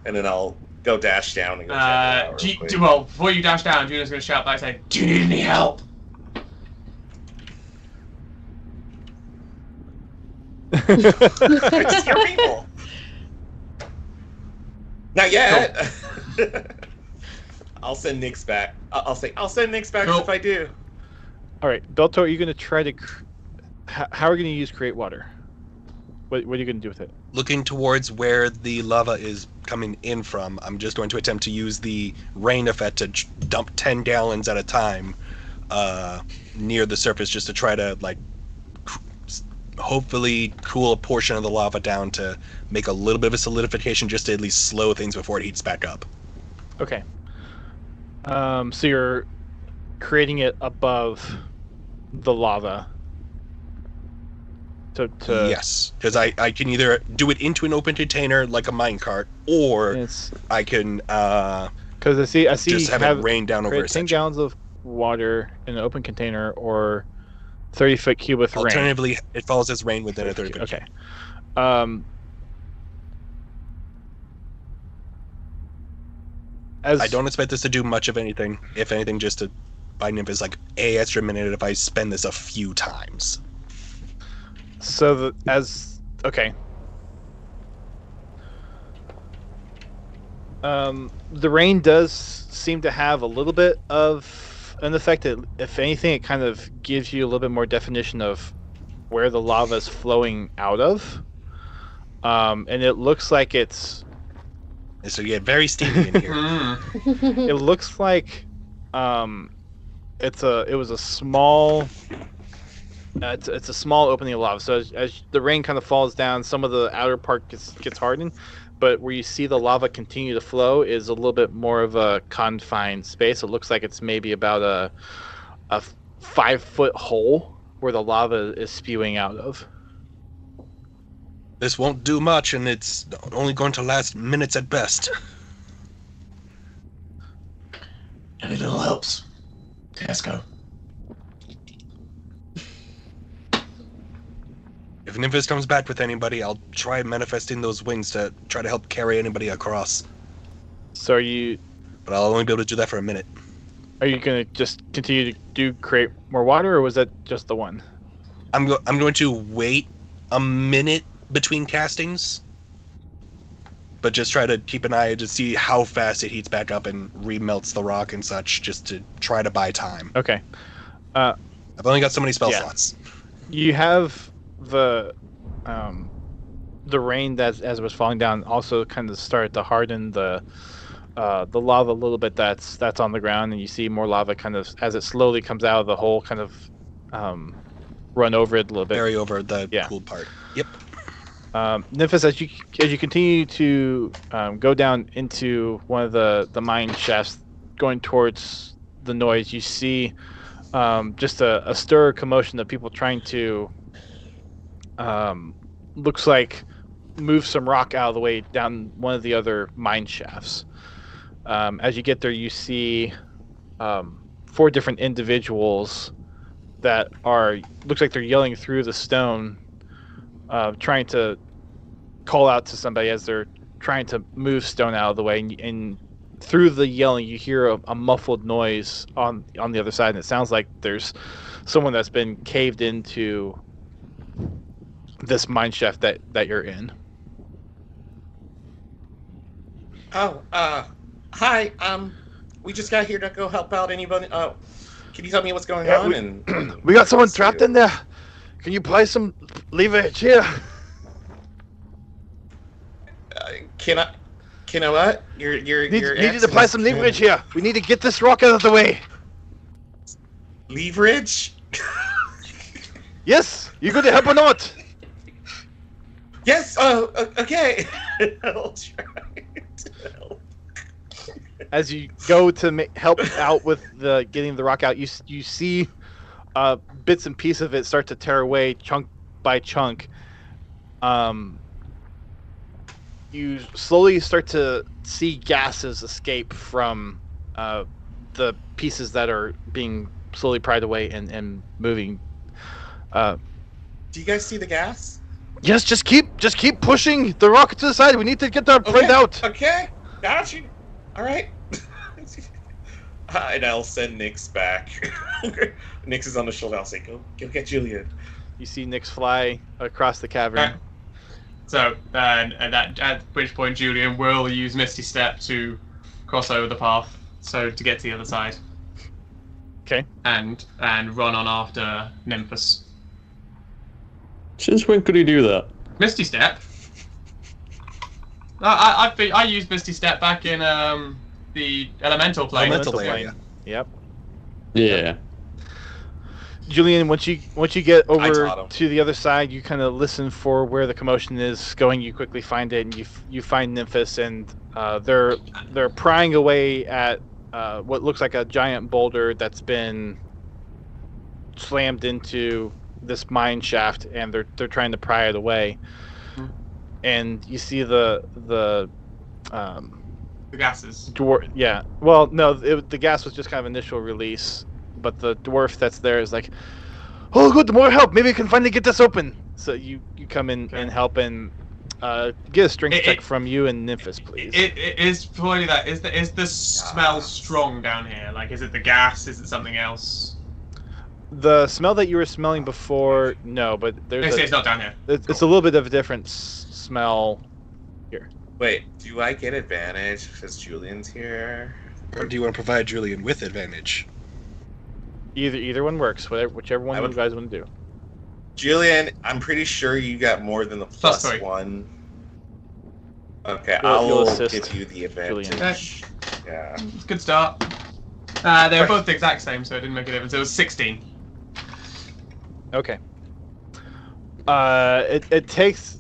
and then I'll go dash down and go check it out real quick. Well, before you dash down, Juno's going to shout back saying, Do you need any help? I just hear people. Not yet. I'll send Nyx back. I'll send Nyx back Cool. if I do. All right, Belto, are you going to try to? How are you going to use create water? What are you going to do with it? Looking towards where the lava is coming in from, I'm just going to attempt to use the rain effect to dump 10 gallons at a time near the surface, just to try to like hopefully cool a portion of the lava down to make a little bit of a solidification, just to at least slow things before it heats back up. Okay. So you're creating it above the lava. To Yes, because I can either do it into an open container like a minecart, or it's I can because I see just have it rain down over create a 10 section. gallons of water in an open container or 30-foot cube with rain. Alternatively, it follows as rain within a 30 minutes. Okay. as I don't expect this to do much of anything. If anything, just to buy Nymphis like a extra minute if I spend this a few times. So okay. The rain does seem to have a little bit of an effect. That, if anything, it kind of gives you a little bit more definition of where the lava is flowing out of. And it looks like it's. So you get very steamy in here. It looks like, it was a small. It's a small opening of lava. So as the rain kind of falls down, some of the outer part gets hardened, but where you see the lava continue to flow is a little bit more of a confined space. It looks like it's maybe about a 5-foot hole where the lava is spewing out of. This won't do much, and it's only going to last minutes at best. Every little helps. Tesco. If Nymphis comes back with anybody, I'll try manifesting those wings to try to help carry anybody across. So are you But I'll only be able to do that for a minute. going to just continue to create more water, or was that just the one? I'm going to wait a minute between castings, but just try to keep an eye to see how fast it heats back up and remelts the rock and such, just to try to buy time. Okay. I've only got so many spell Yeah. slots. You have the rain that as it was falling down also kind of started to harden the lava a little bit that's on the ground, and you see more lava kind of as it slowly comes out of the hole kind of run over it a little bit. Bury over the Yeah. cool part. Yep. Nymphis, as you continue to go down into one of the mine shafts going towards the noise, you see just a stir commotion of people trying to looks like move some rock out of the way down one of the other mine shafts. As you get there, you see 4 different individuals that looks like they're yelling through the stone, trying to call out to somebody as they're trying to move stone out of the way, and through the yelling you hear a muffled noise on the other side, and it sounds like there's someone that's been caved into this mine shaft that you're in. Oh, hi. We just got here to go help out anybody. Can you tell me what's going Yeah, on? We got someone trapped in there. Can you apply some leverage here? Can I what? You're Need to apply some leverage here. We need to get this rock out of the way. Leverage? Yes, you going to help or not? Yes. Oh, okay. I'll try. As you go to help out with getting the rock out, you see bits and pieces of it start to tear away chunk by chunk. You slowly start to see gases escape from the pieces that are being slowly pried away and moving. Do you guys see the gas? Yes, just keep pushing the rock to the side. We need to get that pried out. Okay, got you. All right. And I'll send Nyx back. Nyx is on the shoulder. I'll say, go get Julian. You see Nyx fly across the cavern. Right. So, at which point Julian will use Misty Step to cross over the path, so to get to the other side. Okay. And run on after Nymphis. Since when could he do that? Misty Step. I used Misty Step back in the elemental plane. Elemental area. Yep. Yeah. Julian, once you get I over taught him. to the other side, you kind of listen for where the commotion is going. You quickly find it, and you find Nymphis, and they're prying away at what looks like a giant boulder that's been slammed into this mine shaft, and they're trying to pry it away. Hmm. And you see the gases. Yeah. Well, no, the gas was just kind of initial release, but the dwarf that's there is like, oh, good, more help. Maybe we can finally get this open. So you come in Okay. and help, and Get a strength check from you and Nymphis, please. It is probably that. Is the smell strong down here? Like, is it the gas? Is it something else? The smell that you were smelling before, no, but It's not down here. It's a little bit of a different smell here. Wait, do I get advantage because Julian's here? Or do you want to provide Julian with advantage? Either one works. Whichever one you guys want to do. Julian, I'm pretty sure you got more than the plus 1. Okay, You'll I'll give you the advantage. Okay. Yeah. It's a good start. They were both the exact same, so it didn't make a difference. It was 16. Okay. It takes.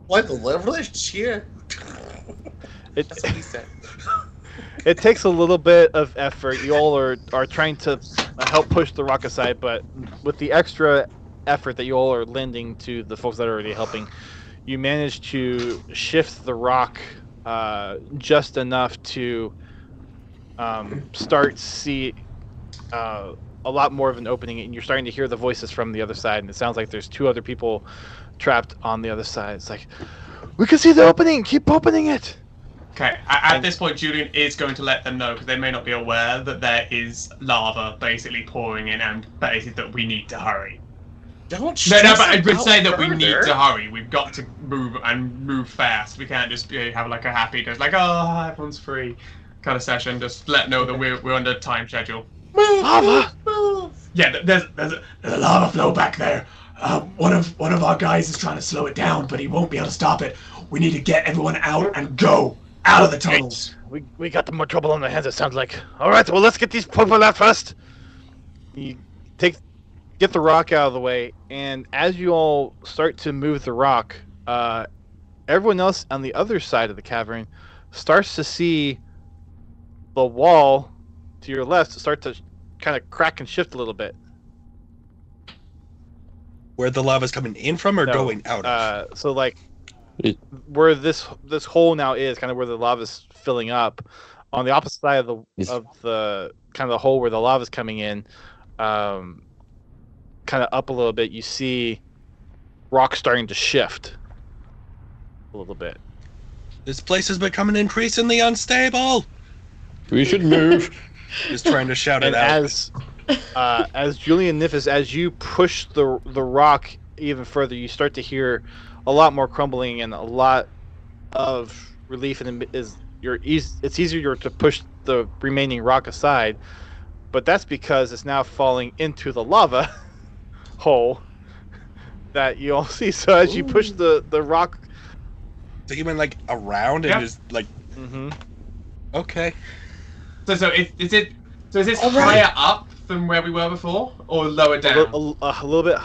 What the leverage here? That's what he said. It takes a little bit of effort. You all are trying to help push the rock aside, but with the extra effort that you all are lending to the folks that are already helping, you manage to shift the rock just enough to start see a lot more of an opening, and you're starting to hear the voices from the other side, and it sounds like there's 2 other people trapped on the other side. It's like, we can see the opening, keep opening it. Okay, at this point, Julian is going to let them know, because they may not be aware that there is lava basically pouring in, and basically that we need to hurry. Don't No, but I would say that we further. need to hurry. We've got to move fast. We can't just have like a happy, just like, oh, everyone's free kind of session. Just let know that we're under time schedule. Lava! Yeah, there's a lava flow back there. One of our guys is trying to slow it down, but he won't be able to stop it. We need to get everyone out and go out of the tunnels. We got more trouble on our hands, it sounds like. All right, well, let's get these people out first. You get the rock out of the way, and as you all start to move the rock, everyone else on the other side of the cavern starts to see the wall to your left start to kind of crack and shift a little bit. Where the lava's coming in from or No, going out of? So like where this hole now is, kind of where the lava's filling up, on the opposite side of the kind of the hole where the lava's coming in, kind of up a little bit, you see rock starting to shift a little bit. This place is becoming increasingly unstable. We should move. Just trying to shout it And out. as Julian Nymphis, as you push the rock even further, you start to hear a lot more crumbling and a lot of relief, and it's easier to push the remaining rock aside, but that's because it's now falling into the lava hole that you all see. So as you push the rock, So you mean like around and just like? Okay. So is this higher up than where we were before, or lower down? a little bit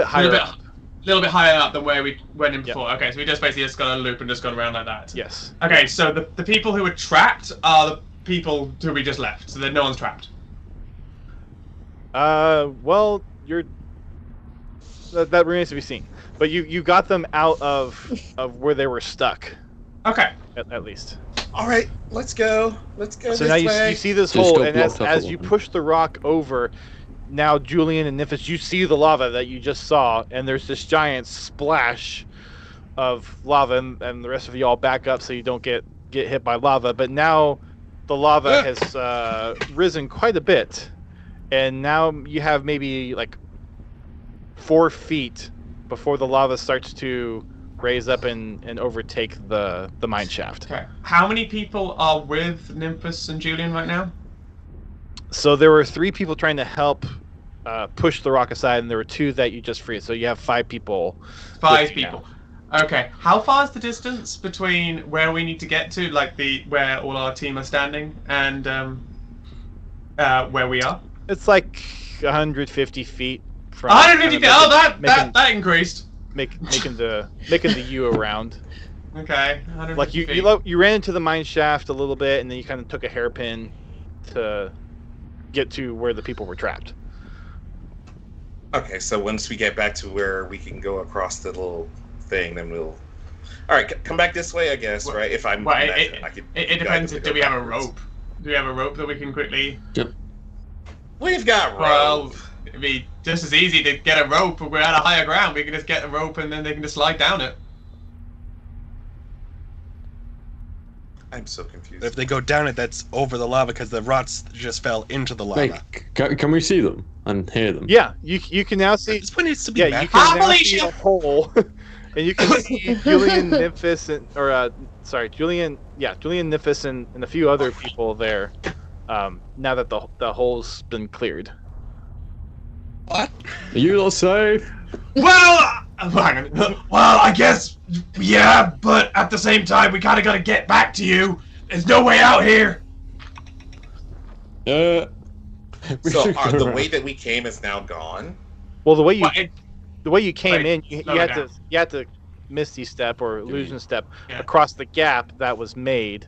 higher up. A little bit higher up than where we went in before. Okay, so we just basically just got a loop and just gone around like that. Yes. Okay, so the people who are trapped are the people who we just left, so that no one's trapped. Well, that remains to be seen. But you got them out of where they were stuck. Okay. At least. All right, let's go. So now you see this Just hole, go and blocked up as a you little. push the rock over, now Julian and Nymphis, you see the lava that you just saw, and there's this giant splash of lava, and the rest of you all back up so you don't get hit by lava. But now the lava has risen quite a bit, and now you have maybe like 4 feet before the lava starts to raise up and overtake the mine shaft. Okay. How many people are with Nymphis and Julian right now? So there were 3 people trying to help push the rock aside, and there were 2 that you just freed. So you have 5 people. 5 with you people. Okay. How far is the distance between where we need to get to, like where all our team are standing, and where we are? It's like 150 feet from. 150 feet. Oh, making, that increased. making the U around. Okay. 150 Like you ran into the mine shaft a little bit, and then you kind of took a hairpin to get to where the people were trapped. Okay, so once we get back to where we can go across the little thing, then we'll. All right, come back this way, I guess. Right? If I'm. Well, I could it depends. guide Do them we to have a go backwards. rope? Do we have a rope that we can quickly? We've got rope. Well, it'd be just as easy to get a rope. If we're at a higher ground, we can just get a rope and then they can just slide down it. I'm so confused. If they go down it, that's over the lava because the rots just fell into the lava. Like, can we see them and hear them? Yeah, you can now see. This one needs to be Yeah, back. you can now Unleash see you! a hole, and you can see Julian, Nymphis, Julian, Nymphis, and a few other people there. Now that the hole's been cleared. What? Are you not safe? Well, I guess, yeah, but at the same time, we kind of got to get back to you. There's no way out here. We So should go the around. way that we came is now gone. Well, the way you came Wait, in, you slow had down. to Misty Step or Illusion Step Yeah. across the gap that was made.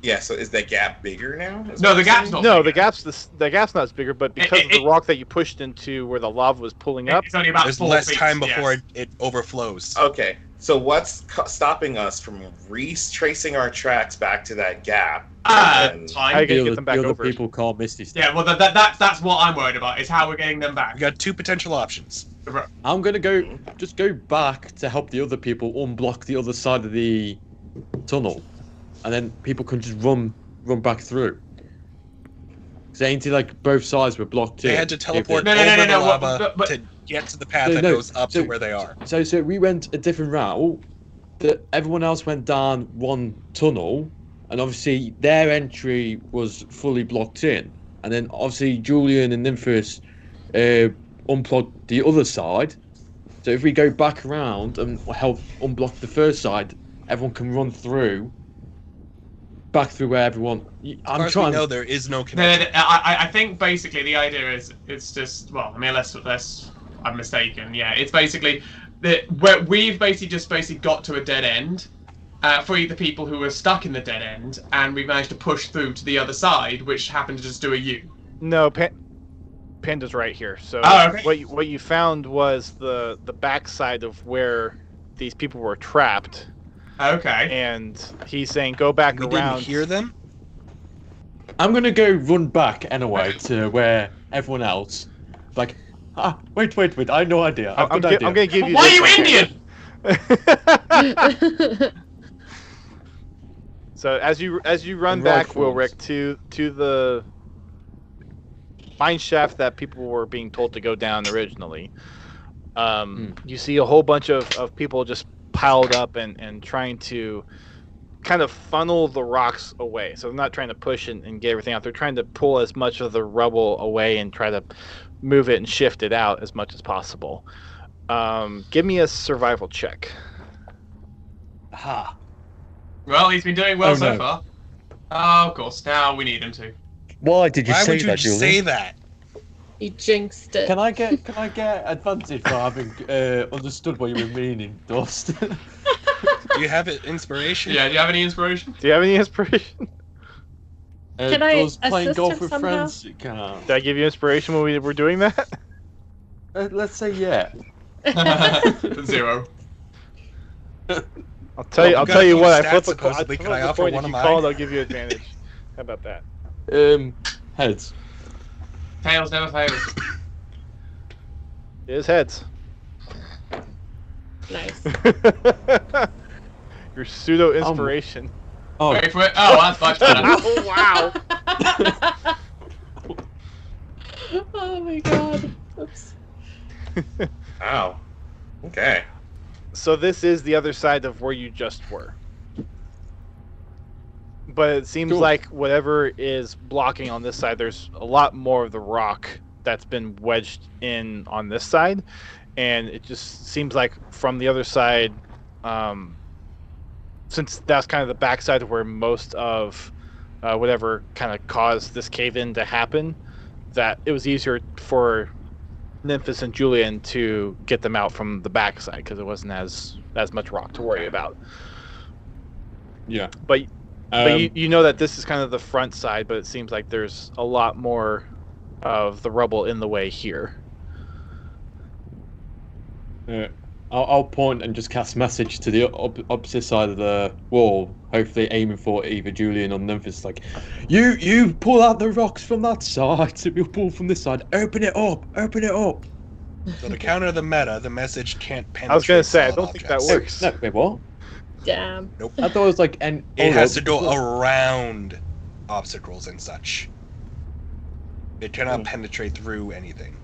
Yeah. So is that gap bigger now? Is No, what the you're gap's saying? not. No, bigger. the gap's not as bigger, but because of the rock that you pushed into where the lava was pulling up, It's only about There's 4 less feet, time before yes. it overflows. Okay. So what's stopping us from retracing our tracks back to that gap? And- How you Time. gonna get them back the other over? people can't Misty Step. Yeah, well, that's what I'm worried about, is how we're getting them back. We got two potential options. I'm gonna just go back to help the other people unblock the other side of the tunnel, and then people can just run back through. Because ain't it like both sides were blocked in? They had to teleport No, over the no, lava but- to get to the path No, that no, goes up so- to where they are. So we went a different route. That everyone else went down one tunnel, and obviously their entry was fully blocked in. And then obviously Julian and Nymphis unplugged the other side. So if we go back around and help unblock the first side, everyone can run through. Back through where everyone. As I'm far as trying. we know, there is no No, connection. I think basically the idea is it's just, well, I mean, unless I'm mistaken. Yeah, it's basically where we've basically got to a dead end for the people who were stuck in the dead end, and we've managed to push through to the other side, which happened to just do a U. No, Panda's right here. So Oh, okay. what you found was the backside of where these people were trapped, Okay. and he's saying go back We around. didn't hear them. I'm gonna go run back anyway to where everyone else. Like, wait! I have no idea. I've I'm got an idea. gonna give you. Why are this you one. Indian? So as you run And back, rifles. Wilrick, to the mine shaft that people were being told to go down originally, you see a whole bunch of people just piled up and trying to kind of funnel the rocks away. So they're not trying to push and get everything out. They're trying to pull as much of the rubble away and try to move it and shift it out as much as possible. Give me a survival check. Ha. Well, he's been doing well Oh, so no. far. Oh, of course. Now we need him to. Why did you Why say would you that, Julian? say that? You jinxed it. Can I get advantage for having understood what you were meaning, Dust? Do you have it inspiration? Yeah. Do you have any inspiration? Do you have any inspiration? Can I does playing assist golf her with somehow? friends count? Did I give you inspiration when we were doing that? Let's say yeah. 0. I'll tell you. Well, I'll we've got tell you a what. few I flip stats, a coin. supposedly. Can I offer one If of you mine? called, I'll give you advantage. How about that? Heads. Tails never fails. It is heads. Nice. Your pseudo inspiration. Oh, Wait for it. Oh, that's much better. Oh wow! Oh my god. Oops. Wow. Okay. So this is the other side of where you just were. But it seems Cool. like whatever is blocking on this side, there's a lot more of the rock that's been wedged in on this side, and it just seems like from the other side, since that's kind of the backside of where most of whatever kind of caused this cave-in to happen, that it was easier for Nymphis and Julian to get them out from the backside because it wasn't as much rock to worry about. yeah. But you know that this is kind of the front side, but it seems like there's a lot more of the rubble in the way here. I'll point and just cast message to the opposite side of the wall, hopefully aiming for either Julian or Nymphis. Like, you pull out the rocks from that side, so we'll pull from this side. Open it up. So to counter the meta, the message can't penetrate. I was gonna say, I solid don't think that objects. works. No, wait, what? Damn. Nope. I thought it was like It has to go around obstacles and such. It cannot penetrate through anything.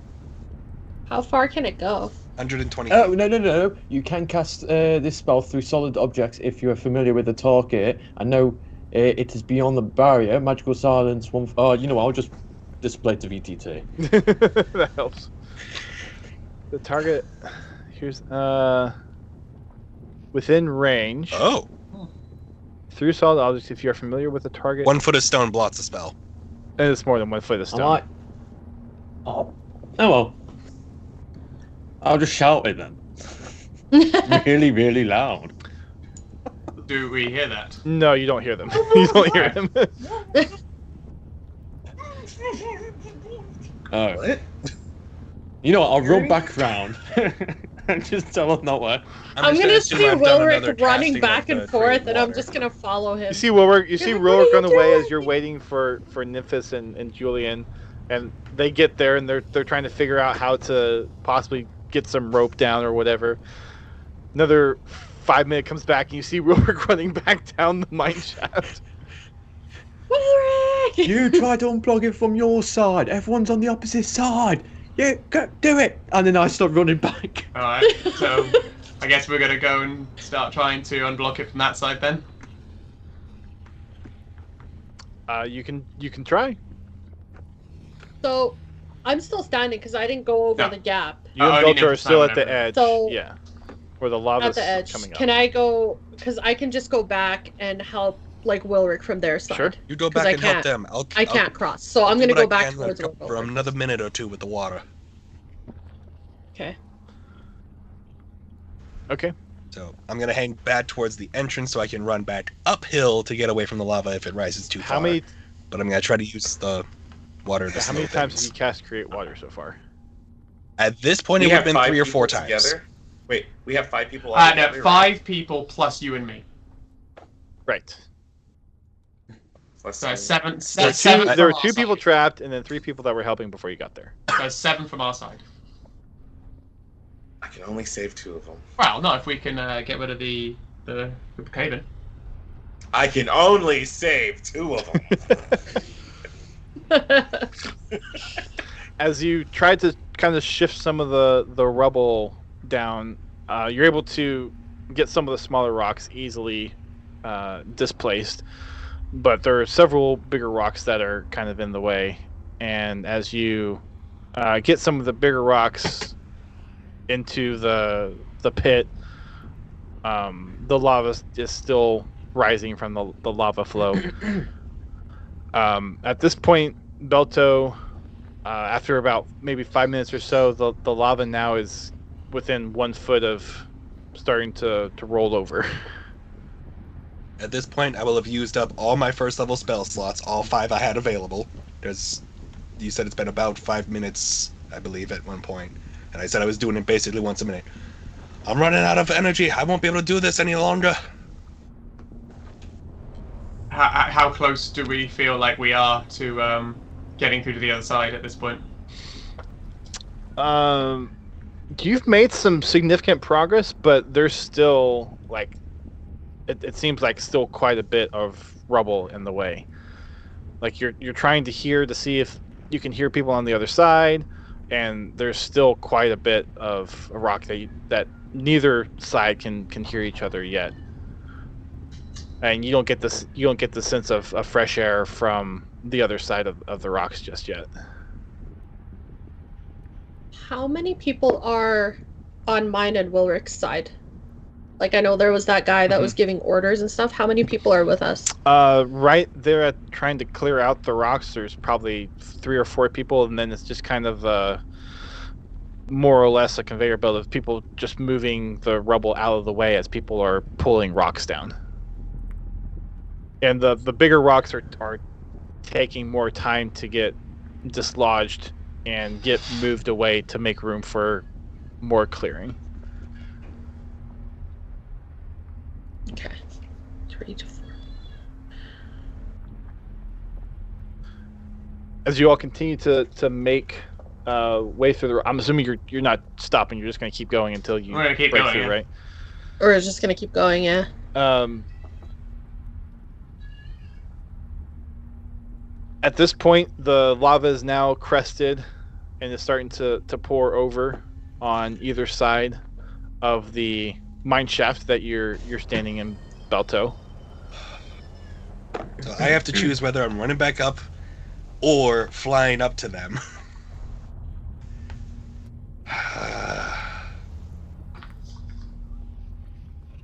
How far can it go? 120 Oh, feet. no. You can cast this spell through solid objects if you are familiar with the target. I know it is beyond the barrier. Magical silence. I'll just display to VTT. That helps. The target. Here's within range. Oh. Through solid objects if you are familiar with the target. 1 foot of stone blocks the spell. And it's more than 1 foot of stone. Oh well. I'll just shout it then. Really, really loud. Do we hear that? No, you don't hear them. You don't hear them. Oh. What? You know what? I'll run back round and just tell them not where. I'm just gonna assume see I've done another Wilrick running casting back of and the forth, create and I'm water. just gonna follow him. You see Wilrick You're like, "What are run you away doing?" as you're waiting for Nymphis and Julian, and they get there and they're trying to figure out how to possibly get some rope down or whatever. Another 5 minutes comes back and you see Wilrick running back down the mine shaft. Wilrick! You try to unplug it from your side. Everyone's on the opposite side. You go do it. And then I start running back. Alright, so I guess we're gonna go and start trying to unblock it from that side then. You can try. So, I'm still standing because I didn't go over No. the gap You and only Belcher are Nymphis still have at the whatever. edge. So- Yeah. Where the lava's at the edge. coming up. Can I go? Because I can just go back and help, like, Wilrick from their side. Sure. You go 'Cause back I and help can't- them. I can't cross, so I'm do gonna what I go back can towards for Wilrick. another minute or two with the water. Okay. Okay. So I'm gonna hang back towards the entrance so I can run back uphill to get away from the lava if it rises too far. How many But I'm gonna try to use the water to how many slow times have things. you cast create water so far? At this point, it We would have have been 5 3 or people 4 times. together? Wait, we have 5 people all No, together, 5 people plus you and me. Right. Right? So 7. There So were 7 two, from there were our 2 people side. trapped and then 3 people that were helping before you got there. So 7 from our side. I can only save 2 of them. Well, not if we can get rid of the Caven. I can only save 2 of them. As you try to kind of shift some of the rubble down, you're able to get some of the smaller rocks easily displaced, but there are several bigger rocks that are kind of in the way. And as you get some of the bigger rocks into the pit, the lava is still rising from the lava flow. At this point, Belto, after about maybe 5 minutes or so, the lava now is within 1 foot of starting to roll over. At this point, I will have used up all my first level spell slots, all 5 I had available. Because you said it's been about 5 minutes, I believe, at one point. And I said I was doing it basically once a minute. I'm running out of energy. I won't be able to do this any longer. How close do we feel like we are to getting through to the other side at this point? You've made some significant progress, but there's still like it seems like still quite a bit of rubble in the way. Like you're trying to hear to see if you can hear people on the other side, and there's still quite a bit of a rock that neither side can hear each other yet. And you don't get the sense of fresh air from the other side of the rocks just yet. How many people are on mine and Wilrick's side? Like, I know there was that guy that was giving orders and stuff. How many people are with us? Right there at trying to clear out the rocks, there's probably 3 or 4 people, and then it's just kind of more or less a conveyor belt of people just moving the rubble out of the way as people are pulling rocks down. And the bigger rocks are taking more time to get dislodged and get moved away to make room for more clearing. Okay. 3 to 4. As you all continue to make way through the, I'm assuming you're not stopping. You're just going to keep going until you We're gonna keep break going, through, yeah. right? Or is just gonna keep going, yeah. At this point, the lava is now crested and is starting to pour over on either side of the mine shaft that you're standing in, Belto. So I have to choose whether I'm running back up or flying up to them.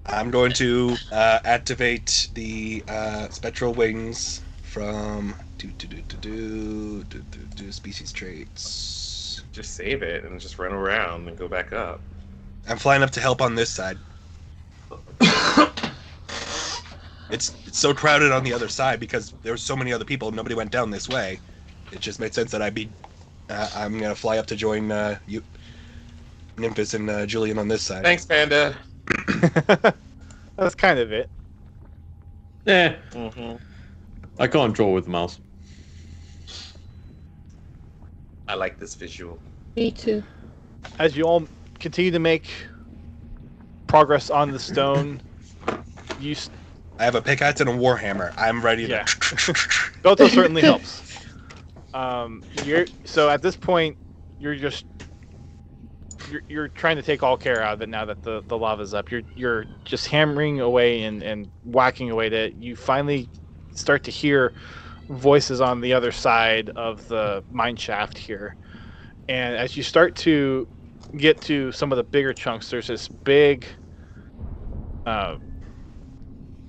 I'm going to activate the spectral wings from species traits. Just save it and just run around and go back up. I'm flying up to help on this side. It's so crowded on the other side because there were so many other people. Nobody went down this way. It just made sense that I'm gonna fly up to join you, Nymphis and Julian on this side. Thanks, Panda. That's kind of it. Yeah, Mm-hmm. I can't draw with the mouse. I like this visual. Me too. As you all continue to make progress on the stone, you I have a pickaxe and a warhammer. I'm ready to. Yeah. Belto certainly helps. So at this point, you're trying to take all care out of it now that the lava's up. You're just hammering away and whacking away at it. You finally start to hear voices on the other side of the mine shaft here, and as you start to get to some of the bigger chunks, there's this big,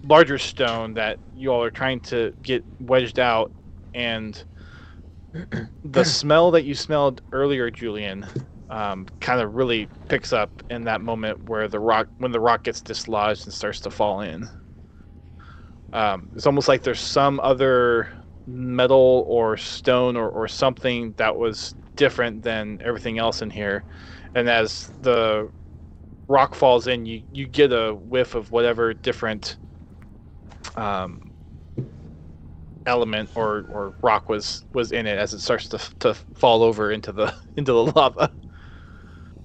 larger stone that you all are trying to get wedged out, and the smell that you smelled earlier, Julian, kind of really picks up in that moment where when the rock gets dislodged and starts to fall in. It's almost like there's some other metal or stone or something that was different than everything else in here, and as the rock falls in, you get a whiff of whatever different element or rock was in it as it starts to fall over into the lava.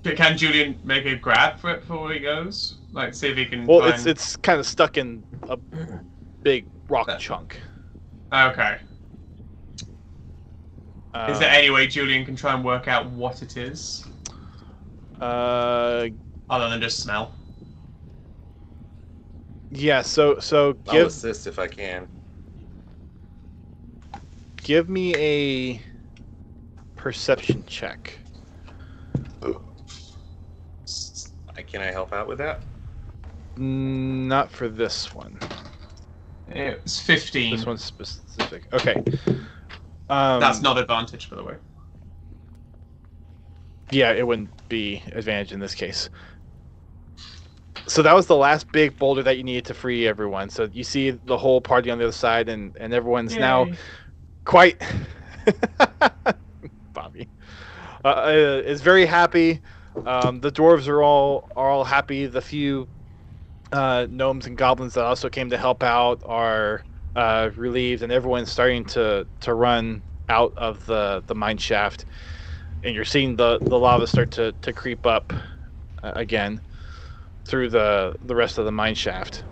Can Julian make a grab for it before he goes? Like, see if he can. Well, it's kind of stuck in a big rock chunk. Okay. Is there any way Julian can try and work out what it is? Other than just smell? Yeah, so I'll assist if I can. Give me a perception check. Can I help out with that? Not for this one. It's 15. This one's specific. Okay. That's not advantage, by the way. Yeah, it wouldn't be advantage in this case. So that was the last big boulder that you needed to free everyone. So you see the whole party on the other side, and everyone's now quite... Bobby. Is very happy. The dwarves are all happy. The few gnomes and goblins that also came to help out are relieved, and everyone's starting to run out of the mine shaft. And you're seeing the lava start to creep up again through the rest of the mine shaft.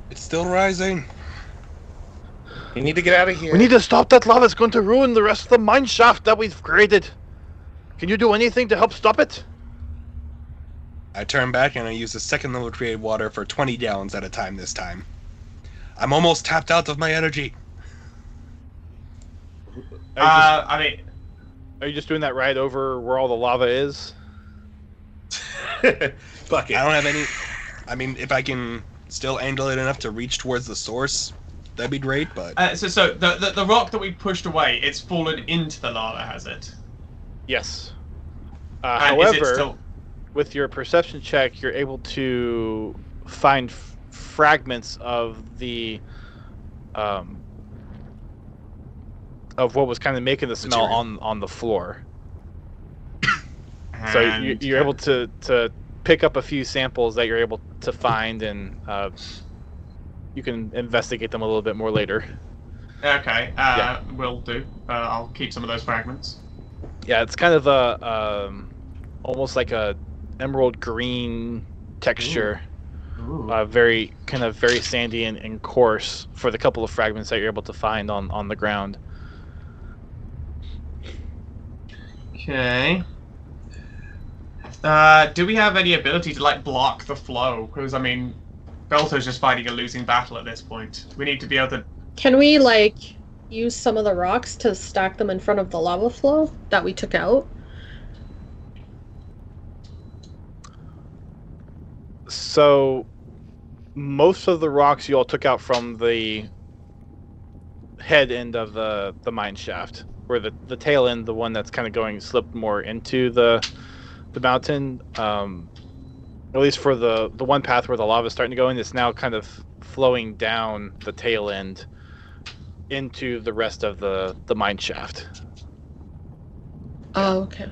It's still rising. We need to get out of here. We need to stop that lava. It's going to ruin the rest of the mine shaft that we've created. Can you do anything to help stop it? I turn back and I use the second level created water for 20 gallons at a time this time. I'm almost tapped out of my energy. Are you just doing that right over where all the lava is? Bucket. I don't have any... I mean, if I can still angle it enough to reach towards the source, that'd be great, but... So the rock that we pushed away, it's fallen into the lava, has it? Yes. And However, with your perception check, you're able to find fragments of the of what was kind of making the smell on the floor. So you're able to pick up a few samples that you're able to find, and you can investigate them a little bit more later. Okay, will do. I'll keep some of those fragments. Yeah, it's kind of a almost like a emerald green texture. Ooh. very sandy and coarse for the couple of fragments that you're able to find on the ground. Okay. Do we have any ability to like block the flow? Because I mean, Belto's just fighting a losing battle at this point. We need to be able to. Can we like use some of the rocks to stack them in front of the lava flow that we took out? So, most of the rocks you all took out from the head end of the mine shaft, where the tail end, the one that's kind of going slipped more into the mountain. At least for the one path where the lava is starting to go in, it's now kind of flowing down the tail end into the rest of the mine shaft. Oh, okay.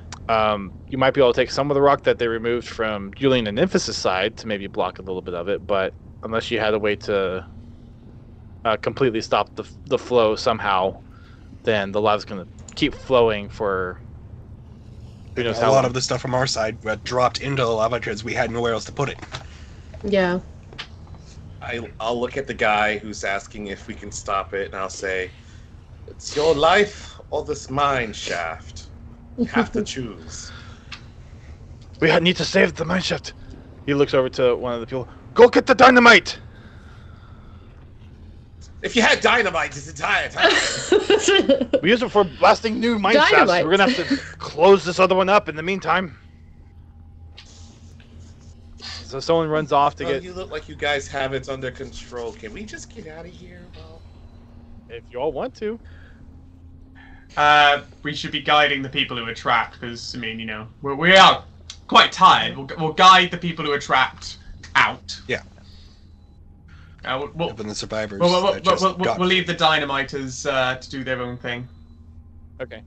You might be able to take some of the rock that they removed from Julian and Emphasis' side to maybe block a little bit of it, but unless you had a way to completely stop the flow somehow, then the lava's going to keep flowing for who knows A how lot long. of the stuff from our side dropped into the lava because we had nowhere else to put it. Yeah. I'll look at the guy who's asking if we can stop it, and I'll say, "It's your life or this mine shaft. You have to choose." We need to save the mine shaft. He looks over to one of the people. Go get the dynamite! If you had dynamite this entire time. We use it for blasting new mine shafts. Dynamite. We're going to have to close this other one up in the meantime. So someone runs off to Well, get... you look like you guys have it under control. Can we just get out of here? Well, If you all want to. We should be guiding the people who are trapped because I mean, you know, we are quite tired. We'll guide the people who are trapped out. Yeah. We'll Even the survivors. we'll that just got- leave the dynamiters to do their own thing. Okay.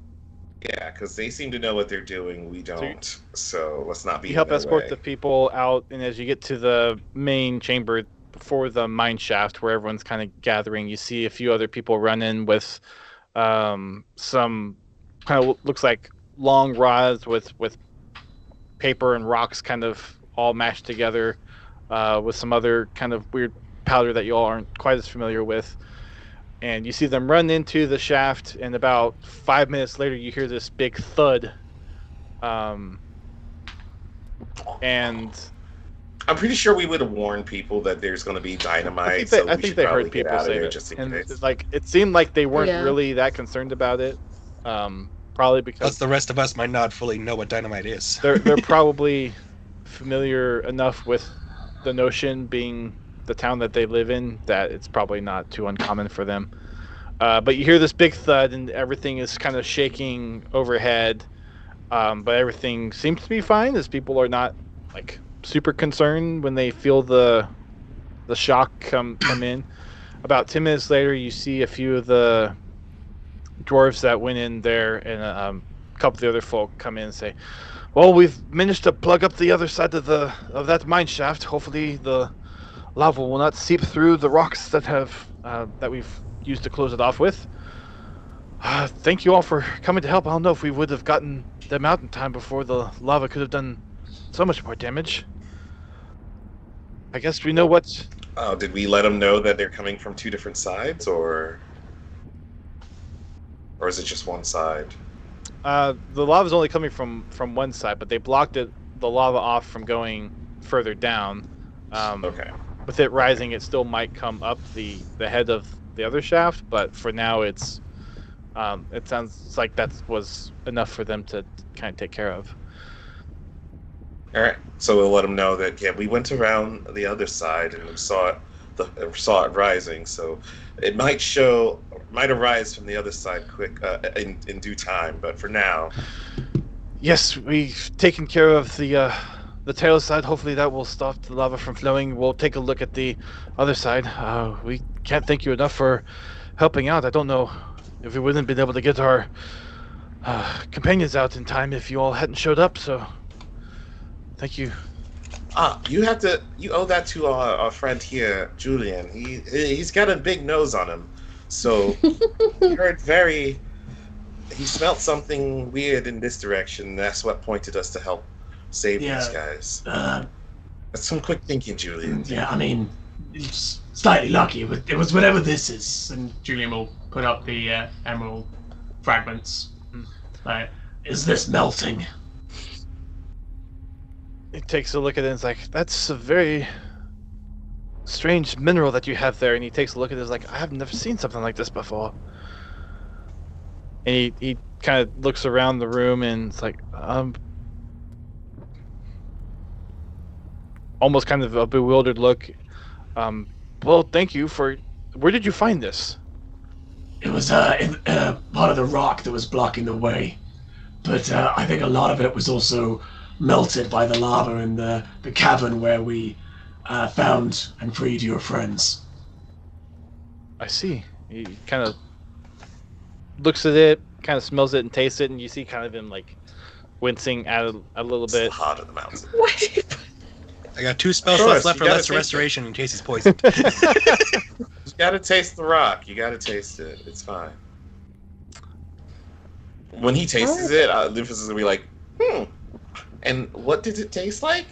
yeah, because they seem to know what they're doing. We don't. So let's not be. You help in their escort way. the people out, and as you get to the main chamber before the mine shaft where everyone's kind of gathering, you see a few other people run in with some kind of looks like long rods with paper and rocks kind of all mashed together with some other kind of weird powder that you all aren't quite as familiar with. And you see them run into the shaft, and about 5 minutes later you hear this big thud. And I'm pretty sure we would have warned people that there's going to be dynamite. I think they heard people say there that, just in and case. like it seemed like they weren't Yeah. really that concerned about it. Probably Plus, because the rest of us might not fully know what dynamite is. they're probably familiar enough with the notion, being the town that they live in, that it's probably not too uncommon for them. But you hear this big thud, and everything is kind of shaking overhead. But everything seems to be fine, as people are not like super concerned when they feel the shock come in. About 10 minutes later, you see a few of the dwarves that went in there, and a couple of the other folk come in and say, "Well, we've managed to plug up the other side of that mine shaft. Hopefully, the lava will not seep through the rocks that we've used to close it off with. Thank you all for coming to help. I don't know if we would have gotten them out in time before the lava could have done so much more damage. I guess we know what." Oh, did we let them know that they're coming from two different sides, or is it just one side? The lava's only coming from one side, but they blocked the lava off from going further down. Okay. With it rising, it still might come up the head of the other shaft, but for now it sounds like that was enough for them to kind of take care of. All right. So we'll let them know that we went around the other side and we saw it rising. So it might arise from the other side quick in due time. But for now, Yes, we've taken care of the tail side. Hopefully that will stop the lava from flowing. We'll take a look at the other side. We can't thank you enough for helping out. I don't know if we wouldn't have been able to get our companions out in time if you all hadn't showed up, so thank you. you owe that to our friend here, Julian. He's got a big nose on him, so he smelled something weird in this direction. That's what pointed us to help save these guys. That's some quick thinking, Julian. Yeah, I mean, it's slightly lucky, but it was whatever this is. And Julian will put up the emerald fragments. Like, Is this melting? He takes a look at it and is like, that's a very strange mineral that you have there. And he takes a look at it and is like, I have never seen something like this before. And he kind of looks around the room and it's like, almost kind of a bewildered look. Well, thank you for... Where did you find this? It was in part of the rock that was blocking the way. But I think a lot of it was also melted by the lava in the cavern where we found and freed your friends. I see. He kind of looks at it, kind of smells it and tastes it, and you see kind of him like wincing at it a little It's bit. hot in the mountains. I got 2 spell Of slots course, left you for gotta lesser taste it. restoration in case he's poisoned. You gotta taste the rock. You gotta taste it. It's fine. When he tastes it, Lymphus is gonna be like, And what did it taste like?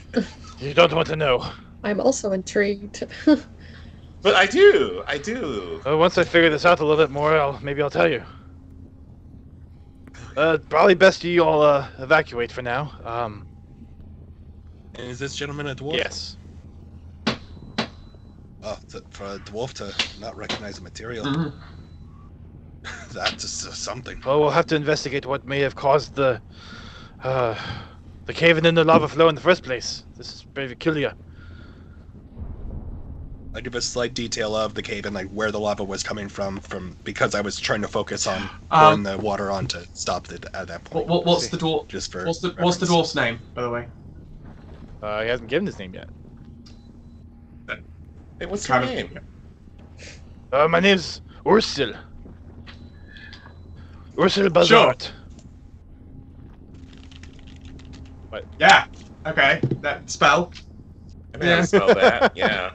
You don't want to know. I'm also intrigued. But I do. Once I figure this out a little bit more, maybe I'll tell you. Probably best you all evacuate for now. And is this gentleman a dwarf? Yes. Oh, for a dwarf to not recognize a material, Mhm. that's something. Well, we'll have to investigate what may have caused the cave in the lava flow in the first place. This is very peculiar. I give a slight detail of the cave and like where the lava was coming from because I was trying to focus on pouring the water on to stop it at that point. What's the dwarf? Just for What's the reference. dwarf's name, by the way? He hasn't given his name yet. Hey, what's your Kind of- name? My name's Ursil. Ursil Bazart. Yeah. Okay. That spell. I mean, I spell that. Yeah.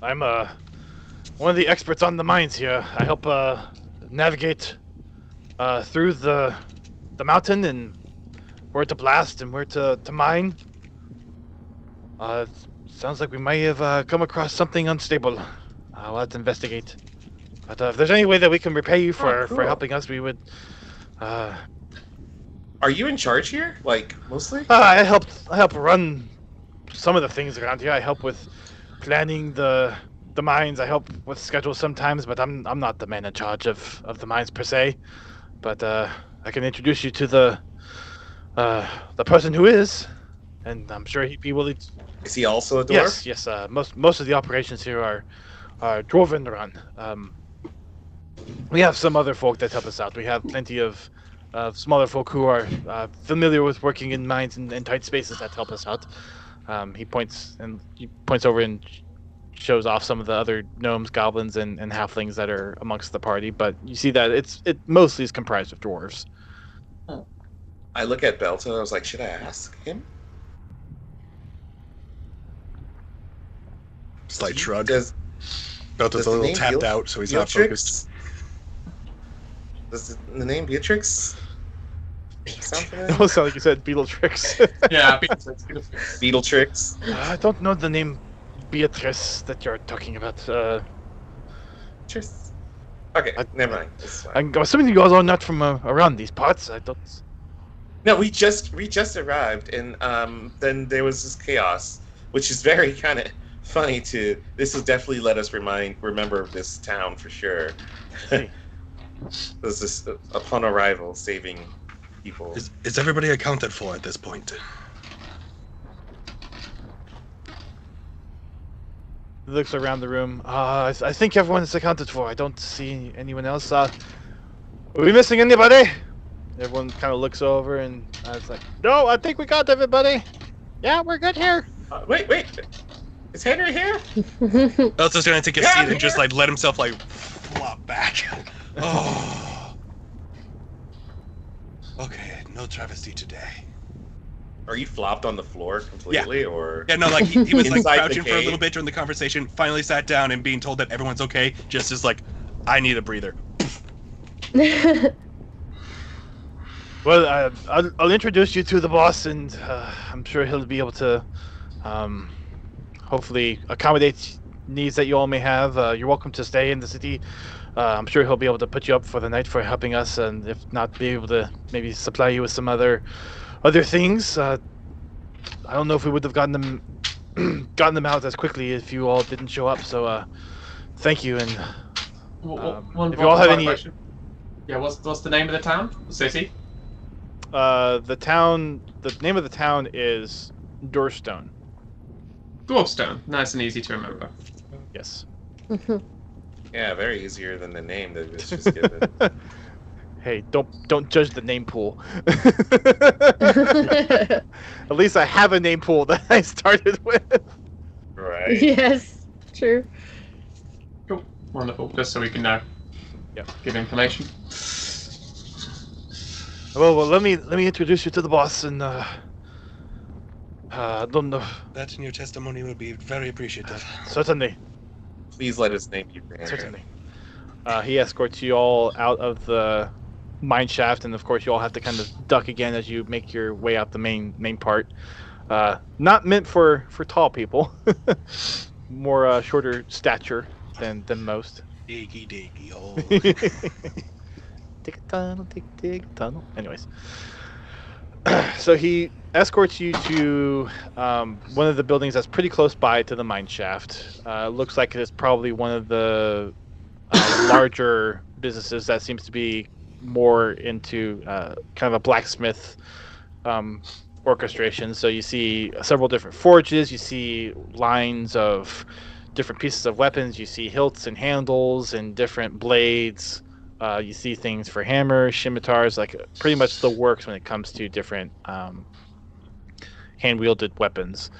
I'm one of the experts on the mines here. I help navigate through the mountain and where to blast and where to mine. Sounds like we may have come across something unstable. We'll have to investigate. But if there's any way that we can repay you for cool. helping us, we would. Are you in charge here? Like, mostly? I help run some of the things around here. I help with planning the mines. I help with schedules sometimes, but I'm not the man in charge of the mines per se. But I can introduce you to the person who is, and I'm sure he'd be willing. Is he also a dwarf? Yes. Most of the operations here are Dwarven run. We have some other folk that help us out. We have plenty of smaller folk who are familiar with working in mines and tight spaces that help us out. He points over and shows off some of the other gnomes, goblins, and halflings that are amongst the party. But you see that it mostly is comprised of dwarves. I look at Belta and I was like, should I ask him? Slight shrug. Does Belta's a the little name tapped out, so he's not Beatrix? focused. Does the name Beatrix sound It familiar? almost sounded like you said Beetletrix. Yeah. Beetle tricks? I don't know the name Bietress that you're talking about. Beatrice. Okay, never mind. It's fine. I'm assuming you guys are not from around these parts. I don't. No, we just arrived, and then there was this chaos, which is very kind of funny. This will definitely let us remember this town for sure. There's this upon arrival saving people. Is everybody accounted for at this point? Looks around the room. I think everyone's accounted for. I don't see anyone else. Are we missing anybody? Everyone kind of looks over and it's like, no, I think we got everybody. Yeah, we're good here. Wait, is Henry here? Belta's gonna take a Yeah, seat I'm and just here. like let himself like flop back. Oh. Okay, no travesty today. Are you flopped on the floor completely, or Yeah, no, like he was like Inside the crouching for a little cave. bit during the conversation, finally sat down and being told that everyone's okay, just as like, I need a breather. Well, I'll introduce you to the boss, and I'm sure he'll be able to hopefully accommodate needs that you all may have. You're welcome to stay in the city. I'm sure he'll be able to put you up for the night for helping us, and if not, be able to maybe supply you with some other things. I don't know if we would have gotten them out as quickly if you all didn't show up. So thank you. And if you all have any, question. Yeah, what's the name of the town? The city? the name of the town is Durstone. Dwarfstone. Nice and easy to remember. Yes. Yeah, very easier than the name that was just given. Hey, don't judge the name pool. At least I have a name pool that I started with. Right. Yes, true. Cool. Wonderful. Just so we can know. Yep. Give information. Well, let me introduce you to the boss, and I don't know. That in your testimony would be very appreciative. Certainly. Please let his name be Brandon. Certainly. He escorts you all out of the mine shaft, and of course you all have to kind of duck again as you make your way out the main part. Not meant for tall people. More shorter stature than most. Diggy, oh. Dig a tunnel, dig a tunnel. Anyways. So he escorts you to one of the buildings that's pretty close by to the mine shaft. Looks like it's probably one of the larger businesses that seems to be more into kind of a blacksmith orchestration. So you see several different forges, you see lines of different pieces of weapons, you see hilts and handles and different blades. You see things for hammers, scimitars, like pretty much the works when it comes to different hand-wielded weapons.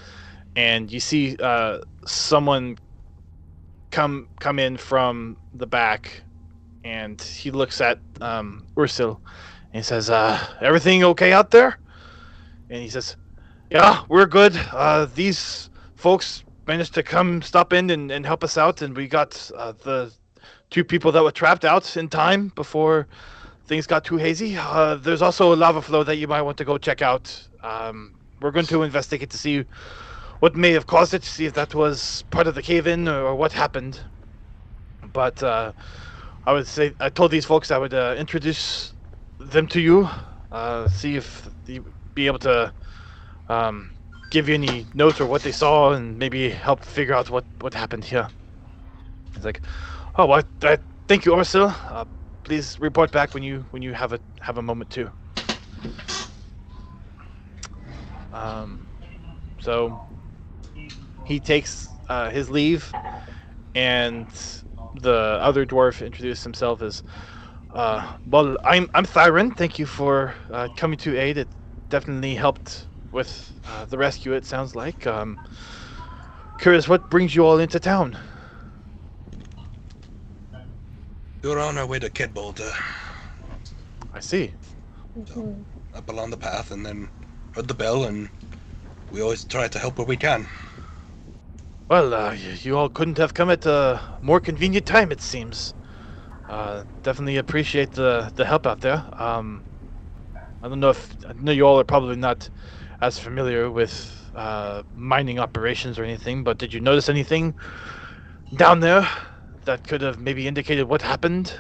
And you see someone come in from the back, and he looks at Ursil, and he says, "Everything okay out there?" And he says, "Yeah, we're good. These folks managed to stop in and help us out, and we got the 2 people that were trapped out in time before things got too hazy. There's also a lava flow that you might want to go check out. We're going to investigate to see what may have caused it, see if that was part of the cave-in or what happened. But I would say I told these folks I would introduce them to you, see if you'd be able to give you any notes or what they saw, and maybe help figure out what happened here." It's like, "Oh, well, thank you, Ursil. Please report back when you have a moment too." So he takes his leave, and the other dwarf introduced himself as, "Well, I'm Thyron. Thank you for coming to aid. It definitely helped with the rescue. It sounds like. Curious, what brings you all into town?" We're on our way to Kegboldyr. I see. So, up along the path, and then heard the bell, and we always try to help where we can. Well, you all couldn't have come at a more convenient time, it seems. Definitely appreciate the help out there. I don't know I know you all are probably not as familiar with mining operations or anything, but did you notice anything down there that could have maybe indicated what happened?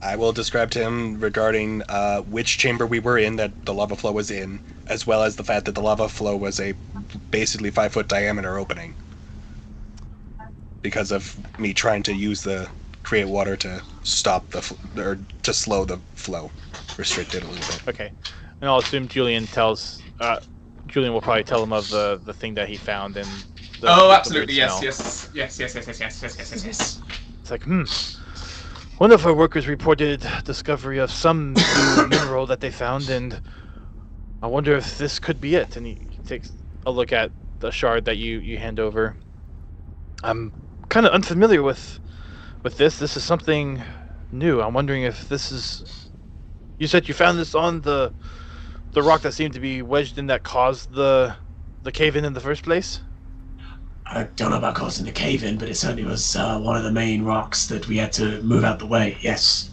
I will describe to him regarding which chamber we were in that the lava flow was in, as well as the fact that the lava flow was a basically 5-foot diameter opening. Because of me trying to use the create water to stop or to slow the flow, restrict it a little bit. Okay, and I'll assume Julian will probably tell him of the thing that he found and. Absolutely, the weird yes. It's like, one of our workers reported discovery of some new mineral that they found, and I wonder if this could be it. And he takes a look at the shard that you hand over. I'm kind of unfamiliar with this. This is something new. I'm wondering if this is. You said you found this on the rock that seemed to be wedged in that caused the cave-in the first place? I don't know about causing the cave-in, but it certainly was one of the main rocks that we had to move out the way, yes.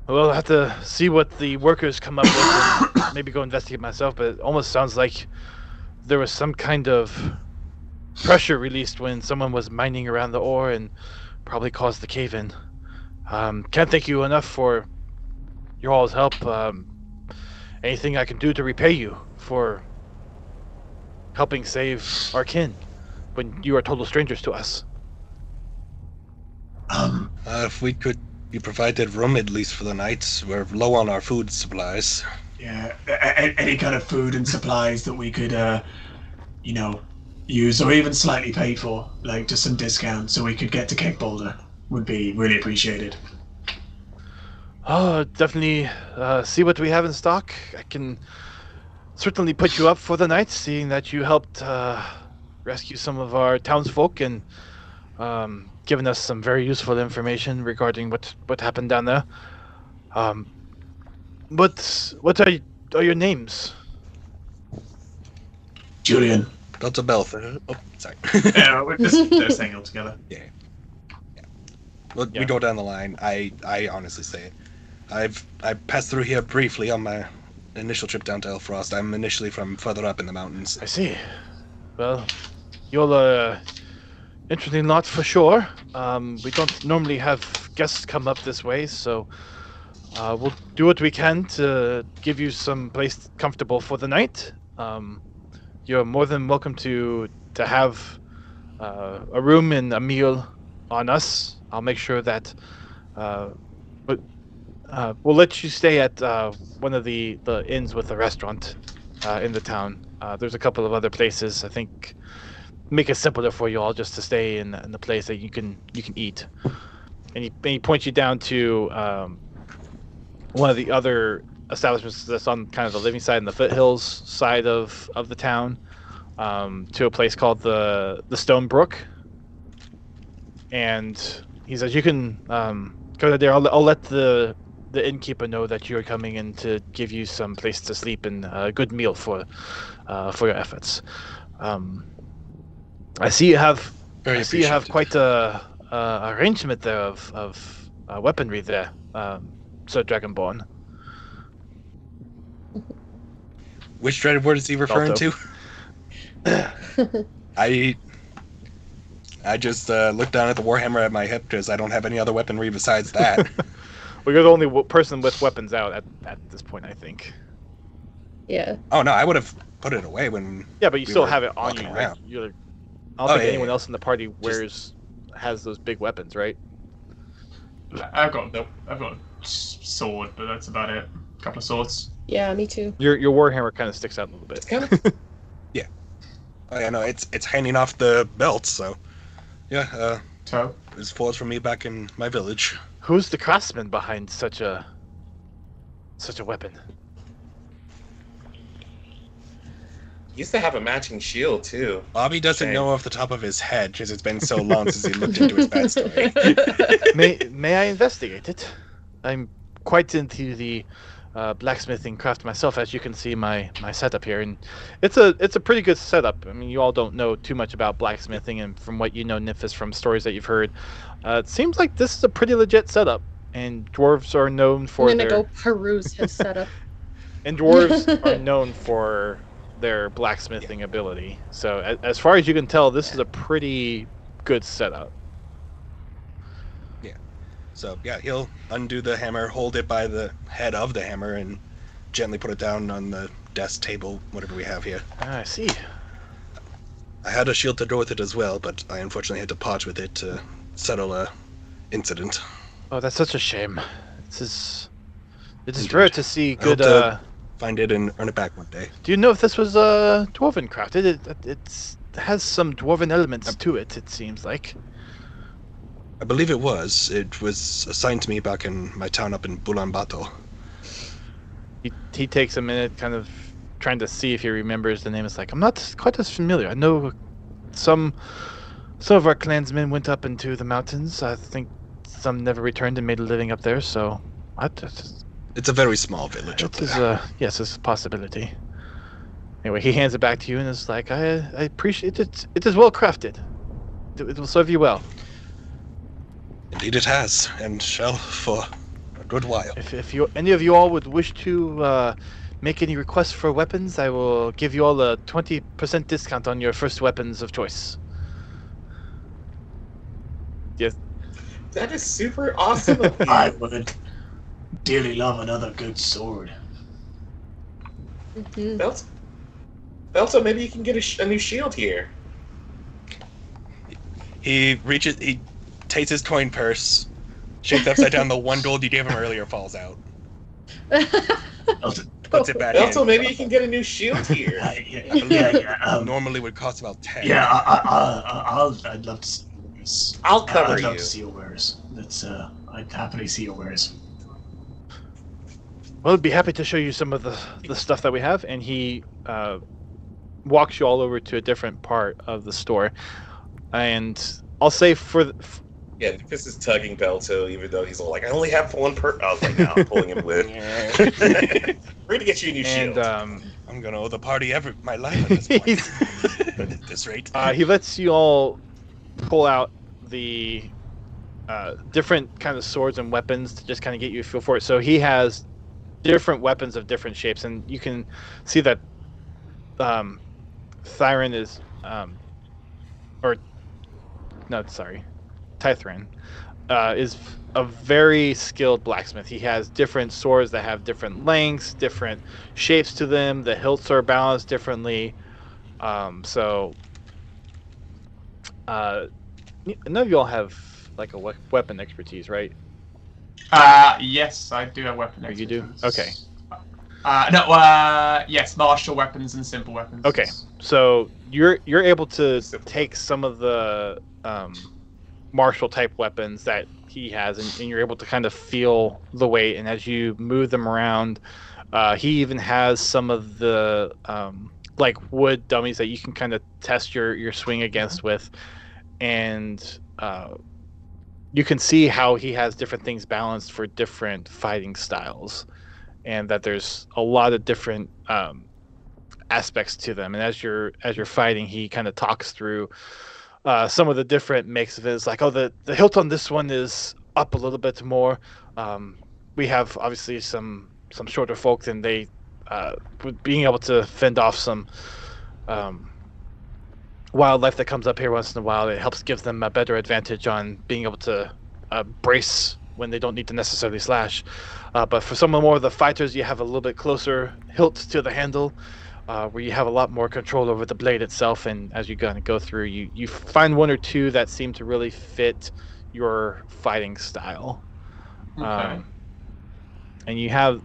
Well, I'll have to see what the workers come up with and maybe go investigate myself, but it almost sounds like there was some kind of pressure released when someone was mining around the ore and probably caused the cave-in. Can't thank you enough for your all's help. Anything I can do to repay you for helping save our kin when you are total strangers to us. If we could be provided room at least for the night, we're low on our food supplies. Yeah, any kind of food and supplies that we could, use or even slightly pay for, like just some discount so we could get to Kegboldyr would be really appreciated. Oh, definitely see what we have in stock. I can certainly put you up for the night, seeing that you helped rescue some of our townsfolk and given us some very useful information regarding what happened down there. What are your names? Julian. Dr. Belfer. Oh, sorry. Yeah, we're just staying all together. Yeah. Well, we go down the line. I honestly say, I passed through here briefly on my initial trip down to Elfrost. I'm initially from further up in the mountains. I see. Well, you're interesting lot for sure. We don't normally have guests come up this way, so we'll do what we can to give you some place comfortable for the night. You're more than welcome to have a room and a meal on us. I'll make sure that we'll let you stay at one of the inns with a restaurant in the town. There's a couple of other places. I think make it simpler for you all just to stay in the place that you can eat. And he points you down to one of the other establishments that's on kind of the living side and the foothills side of the town, to a place called the Stone Brook. And he says you can go there. I'll let the innkeeper know that you're coming in to give you some place to sleep and a good meal for your efforts. I see you have quite a arrangement there of weaponry there, Sir Dragonborn. Which Dragonborn is he referring to? I just looked down at the warhammer at my hip because I don't have any other weaponry besides that. Well, you're the only person with weapons out at this point, I think. Yeah. Oh no, I would have put it away when. Yeah, but you we still were have it on you. walking Right? around. I don't think anyone else in the party has those big weapons, right? I've got a sword, but that's about it. A couple of swords. Yeah, me too. Your warhammer kind of sticks out a little bit. Yeah. Oh yeah, no, it's hanging off the belt, so yeah. Toe. It's forged from me back in my village. Who's the craftsman behind such a weapon? He used to have a matching shield too. Bobby doesn't Shame. know off the top of his head because it's been so long since he looked into his backstory. May I investigate it? I'm quite into the blacksmithing craft myself, as you can see my setup here, and it's a pretty good setup. I mean, you all don't know too much about blacksmithing, and from what you know, Nymphis, from stories that you've heard, it seems like this is a pretty legit setup. And dwarves are known for I'm gonna go peruse his setup. And dwarves are known for their blacksmithing ability. So as far as you can tell, this is a pretty good setup. Yeah. So yeah, he'll undo the hammer, hold it by the head of the hammer, and gently put it down on the desk table, whatever we have here. I see. I had a shield to go with it as well, but I unfortunately had to part with it to settle a incident. Oh, that's such a shame. It is Indeed. rare to see I hope good. to find it and earn it back one day. Do you know if this was dwarven crafted? It has some dwarven elements to it. It seems like. I believe it was. It was assigned to me back in my town up in Ulaanbaatar. He takes a minute, kind of trying to see if he remembers the name. It's like, I'm not quite as familiar. I know some of our clansmen went up into the mountains. I think some never returned and made a living up there. So It's a very small village up it is there. yes, it's a possibility. Anyway, he hands it back to you and is like, I appreciate it. It is well crafted. It will serve you well. Indeed it has, and shall for Good while. If any of you all would wish to make any requests for weapons, I will give you all a 20% discount on your first weapons of choice. Yes. That is super awesome of you. I would dearly love another good sword. Mhm. Also, maybe you can get a new shield here. He takes his coin purse, shakes upside down. The 1 gold you gave him earlier falls out. Puts it back Also, in. maybe you can get a new shield here. Normally would cost about 10. Yeah, I'd love to see your wares. I'll cover I'd love you. to see your wares. I'd happily see your wares. Well, I'd be happy to show you some of the stuff that we have. And he walks you all over to a different part of the store. And I'll say Yeah, this is tugging Belto, even though he's all like, I only have one per. I was like, now I'm pulling him with. We're gonna get you a new shield. and I'm gonna owe the party my life at this point. At this rate. he lets you all pull out the different kind of swords and weapons to just kind of get you a feel for it. So he has different weapons of different shapes, and you can see that Thyron is Tythran is a very skilled blacksmith. He has different swords that have different lengths, different shapes to them. The hilts are balanced differently. None of y'all have like a weapon expertise, right? Yes, I do have weapon Or you do? expertise. Okay. Yes, martial weapons and simple weapons. Okay, so you're able to take some of the martial type weapons that he has, and you're able to kind of feel the weight. And as you move them around, he even has some of the like wood dummies that you can kind of test your swing against with, and you can see how he has different things balanced for different fighting styles, and that there's a lot of different aspects to them. And as you're fighting, he kind of talks through some of the different makes of it. It's like, oh, the hilt on this one is up a little bit more. We have obviously some shorter folk, and they being able to fend off some wildlife that comes up here once in a while. It helps give them a better advantage on being able to brace when they don't need to necessarily slash. But for some of more of the fighters, you have a little bit closer hilt to the handle, where you have a lot more control over the blade itself. And as you kind of go through, you find one or two that seem to really fit your fighting style. Okay. And you have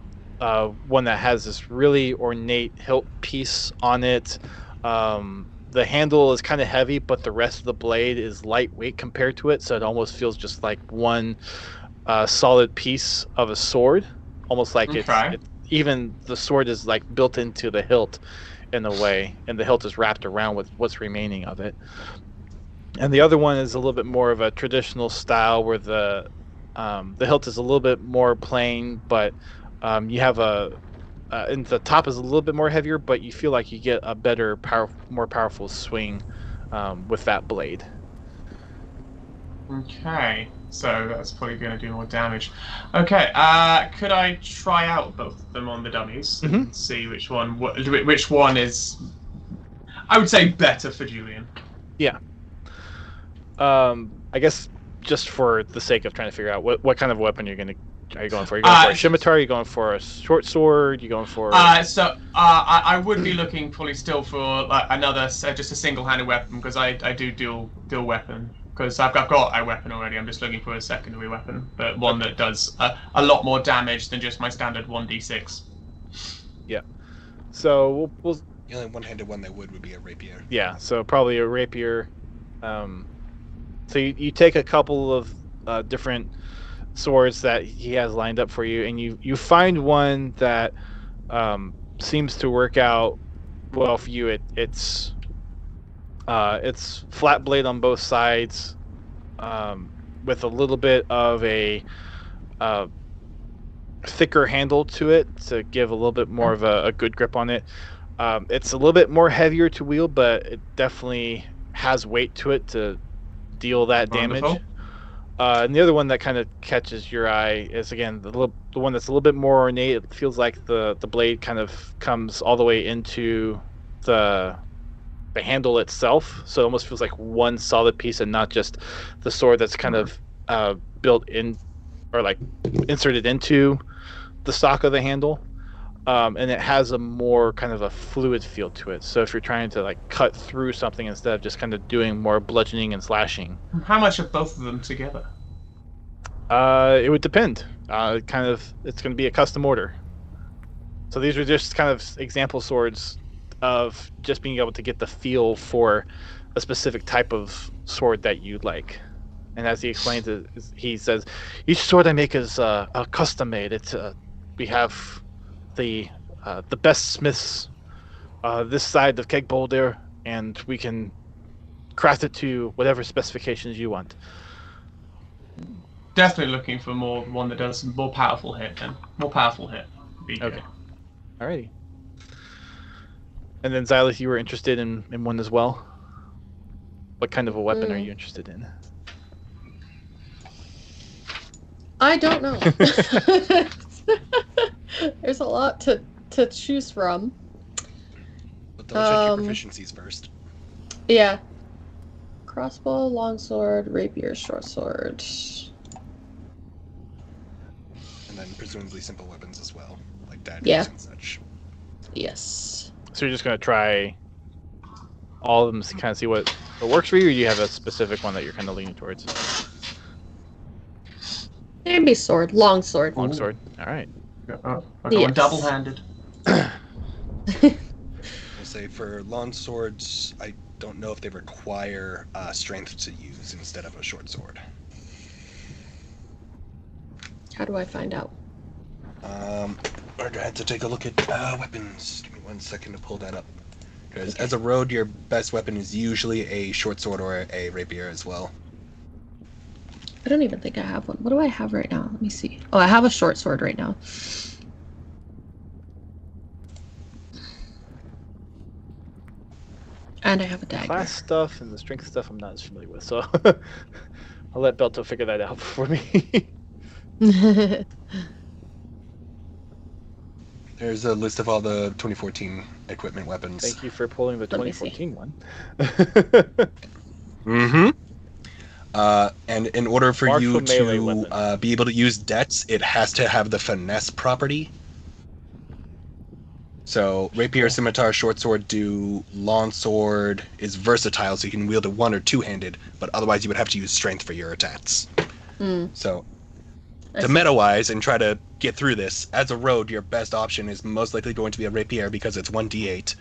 one that has this really ornate hilt piece on it. The handle is kind of heavy, but the rest of the blade is lightweight compared to it, so it almost feels just like one solid piece of a sword, almost like Okay. even the sword is like built into the hilt in a way, and the hilt is wrapped around with what's remaining of it. And the other one is a little bit more of a traditional style, where the hilt is a little bit more plain, but you have and the top is a little bit more heavier, but you feel like you get a better, more powerful swing with that blade. Okay, so that's probably going to do more damage. Okay, could I try out both of them on the dummies and see which one is, I would say, better for Julian? Yeah. I guess just for the sake of trying to figure out what kind of weapon are you going for? Are you going for a scimitar? Are you going for a short sword? Are you going for? I would be looking probably still for another, just a single-handed weapon, because I do dual weapon. Because I've got a weapon already. I'm just looking for a secondary weapon, but one that does a lot more damage than just my standard 1d6. Yeah. So we'll The only one-handed one that would be a rapier. yeah. So probably a rapier. So you take a couple of different swords that he has lined up for you, and you find one that seems to work out well for you. It's flat blade on both sides, with a little bit of a thicker handle to it to give a little bit more of a good grip on it. It's a little bit more heavier to wield, but it definitely has weight to it to deal that damage. Wonderful. And the other one that kind of catches your eye is, again, the one that's a little bit more ornate. It feels like the blade kind of comes all the way into the handle itself, so it almost feels like one solid piece and not just the sword that's kind of built in or like inserted into the stock of the handle. And it has a more kind of a fluid feel to it. So if you're trying to like cut through something instead of just kind of doing more bludgeoning and slashing. How much are both of them together? It would depend. It's going to be a custom order. So these are just kind of example swords of just being able to get the feel for a specific type of sword that you like. And as he explains it, he says, each sword I make is custom made. It's we have the best smiths this side of Kegboldyr, and we can craft it to whatever specifications you want. Definitely looking for one that does more powerful hit. Then more powerful hit. Be good. Okay. Alrighty. And then Xylith, you were interested in one as well. What kind of a weapon are you interested in? I don't know. There's a lot to choose from. But double check your proficiencies first. Yeah. Crossbow, longsword, rapier, short sword. And then presumably simple weapons as well, like daggers and such. Yes. So you're just going to try all of them to kind of see what works for you, or do you have a specific one that you're kind of leaning towards? Maybe sword, longsword. Longsword. All right. I'm going double-handed. I'll say for long swords, I don't know if they require strength to use instead of a short sword. How do I find out? I'd have to take a look at weapons. Give me 1 second to pull that up. Because as a rogue, your best weapon is usually a short sword or a rapier as well. I don't even think I have one. What do I have right now? Let me see. Oh, I have a short sword right now. And I have a dagger. Class stuff and the strength stuff I'm not as familiar with, so I'll let Belto figure that out for me. There's a list of all the 2014 equipment weapons. Thank you for pulling the Let me see. 2014 one. Mm-hmm. And in order for Martial you melee to weapon. be able to use debts, it has to have the finesse property. So rapier, scimitar, short sword do. Long sword is versatile, so you can wield it one or two-handed, but otherwise you would have to use strength for your attacks. So to meta-wise and try to get through this, as a rogue, your best option is most likely going to be a rapier because it's 1d8.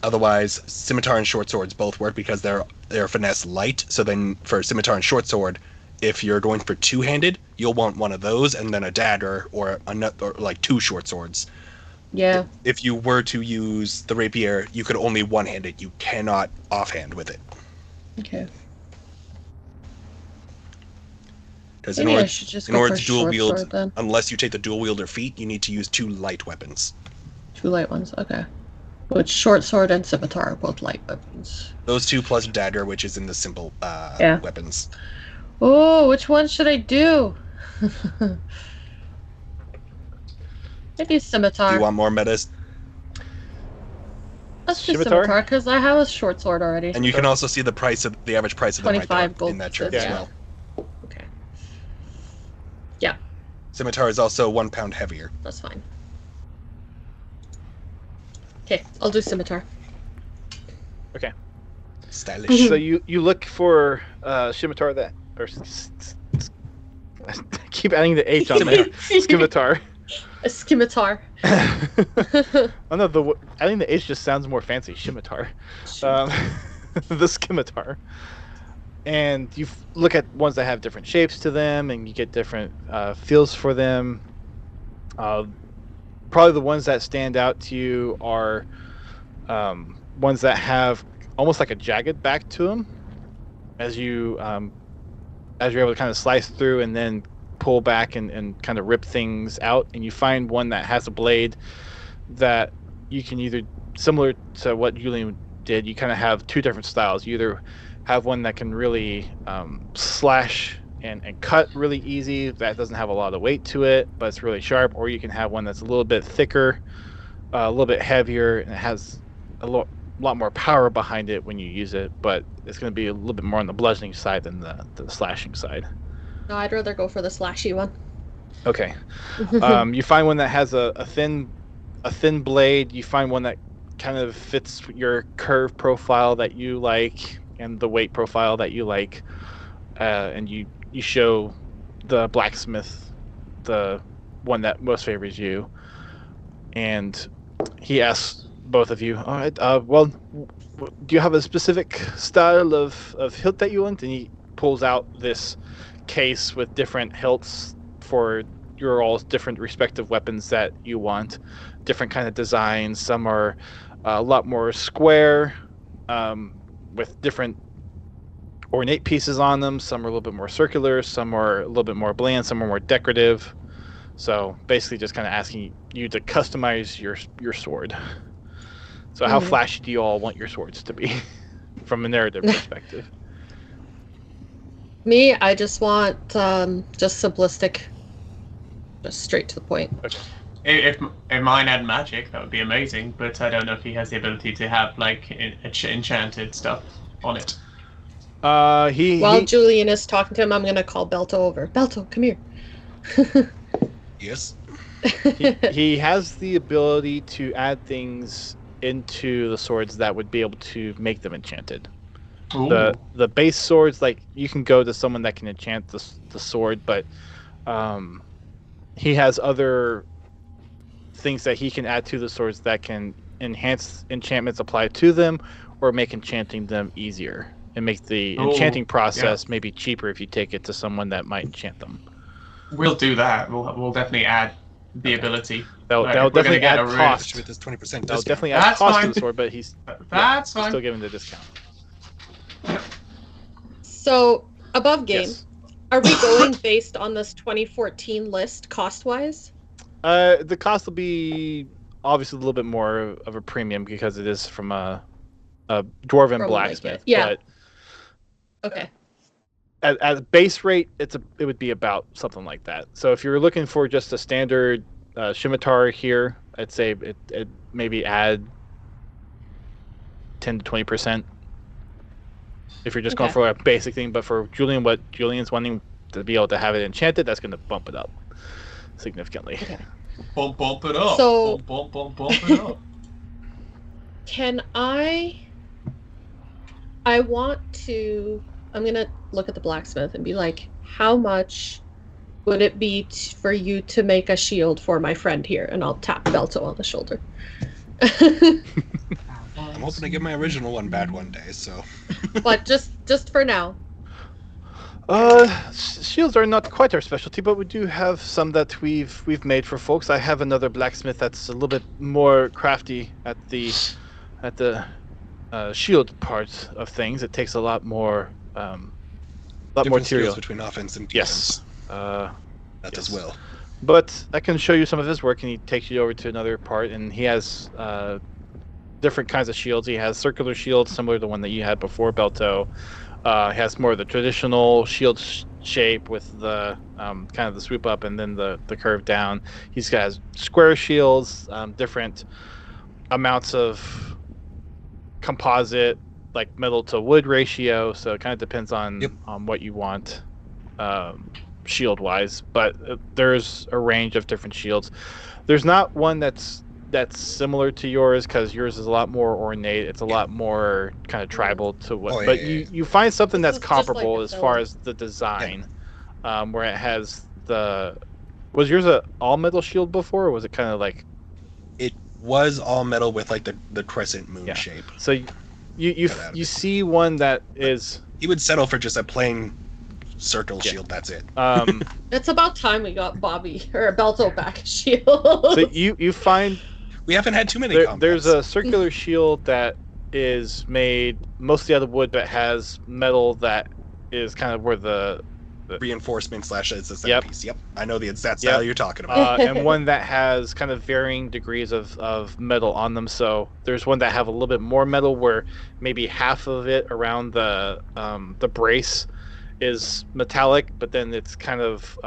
Otherwise, scimitar and short swords both work because they're finesse light. So then for scimitar and short sword, if you're going for two-handed, you'll want one of those and then a dagger or like two short swords. Yeah. If you were to use the rapier, you could only one-hand it. You cannot offhand with it. Okay. Because Maybe I should just in go order for to dual short wield, sword then. unless you take the dual wielder feat, you need to use two light weapons. Two light ones, okay. Which short sword and scimitar are both light weapons. Those two plus dagger, which is in the simple Yeah. weapons. Oh, which one should I do? Maybe scimitar. Do you want more metas? Let's do Scimitar? scimitar because I have a short sword already. And you can also see the average price of them right 25 there gold in that chart pieces, as yeah. well. Okay. Yeah, Scimitar is also 1 pound heavier. that's fine. Okay, I'll do scimitar. Okay. Stylish. So you look for scimitar that, or I keep adding the H on there. Scimitar. A scimitar. Oh no, adding the H just sounds more fancy. Scimitar. The scimitar. And you look at ones that have different shapes to them, and you get different feels for them. Probably the ones that stand out to you are ones that have almost like a jagged back to them, as you're able to kind of slice through and then pull back and kind of rip things out. And you find one that has a blade that you can either, similar to what Julian did, you kind of have two different styles. You either have one that can really slash and cut really easy. That doesn't have a lot of weight to it, but it's really sharp. Or you can have one that's a little bit thicker, a little bit heavier, and it has a lot more power behind it when you use it. But it's going to be a little bit more on the bludgeoning side than the slashing side. No, I'd rather go for the slashy one. Okay. You find one that has a thin blade. You find one that kind of fits your curve profile that you like and the weight profile that you like, and you show the blacksmith the one that most favors you, and he asks both of you, all right, well, do you have a specific style of hilt that you want? And he pulls out this case with different hilts for your all's different respective weapons that you want, different kind of designs. Some are a lot more square, with different ornate pieces on them. Some are a little bit more circular, some are a little bit more bland, some are more decorative. So basically just kind of asking you to customize your sword. So how flashy do you all want your swords to be from a narrative perspective? Me, I just want just simplistic, just straight to the point. Okay. If mine had magic, that would be amazing. But I don't know if he has the ability to have like enchanted stuff on it. While Julian is talking to him, I'm gonna call Belto over. Belto, come here. Yes. he has the ability to add things into the swords that would be able to make them enchanted. Ooh. The base swords, like, you can go to someone that can enchant the sword, but he has other things that he can add to the swords that can enhance enchantments applied to them or make enchanting them easier and make the enchanting process maybe cheaper if you take it to someone that might enchant them. We'll do that. We'll definitely add the ability. That'll definitely add cost. With this 20% discount. That'll definitely add cost to the sword, but he's fine. still giving the discount. So, above game, Yes. are we going based on this 2014 list cost-wise? The cost will be obviously a little bit more of a premium because it is from a dwarven From, blacksmith. like, yeah. But Okay. at base rate, it would be about something like that. So if you're looking for just a standard scimitar here, I'd say it maybe add 10 to 20%. If you're just going Okay. for a basic thing, but for Julian, what Julian's wanting to be able to have it enchanted, that's going to bump it up significantly. Okay. Bump it up. So- bump it up. Can I want to... I'm going to look at the blacksmith and be like, how much would it be for you to make a shield for my friend here? And I'll tap Belto on the shoulder. I'm hoping to get my original one back one day, so. But just for now. Shields are not quite our specialty, but we do have some that we've made for folks. I have another blacksmith that's a little bit more crafty at the shield part of things. It takes a lot more Different material. skills between offense and defense. Yes. That yes. as well. But I can show you some of his work, and he takes you over to another part, and he has different kinds of shields. He has circular shields, similar to the one that you had before, Belto. He has more of the traditional shield shape with the kind of the swoop up and then the curve down. He's got square shields, different amounts of composite, like metal to wood ratio. So it kind of depends on what you want. Shield wise, but there's a range of different shields. There's not one that's similar to yours because yours is a lot more ornate. It's a lot more kind of tribal to what. But you find something This that's is just like comparable a as far as the design, where it has the. Was yours a all metal shield before, or was it kind of like? It was all metal with like the crescent moon Yeah. shape. So you see one that is. He would settle for just a plain circle shield. That's it. It's about time we got Bobby or Belto back a shield. So you find. We haven't had too many. There's a circular shield that is made mostly out of wood, but has metal that is kind of where the reinforcement / it's a Yep. centerpiece. Yep, I know that style you're talking about. and one that has kind of varying degrees of metal on them. So there's one that have a little bit more metal, where maybe half of it around the brace is metallic, but then it's kind of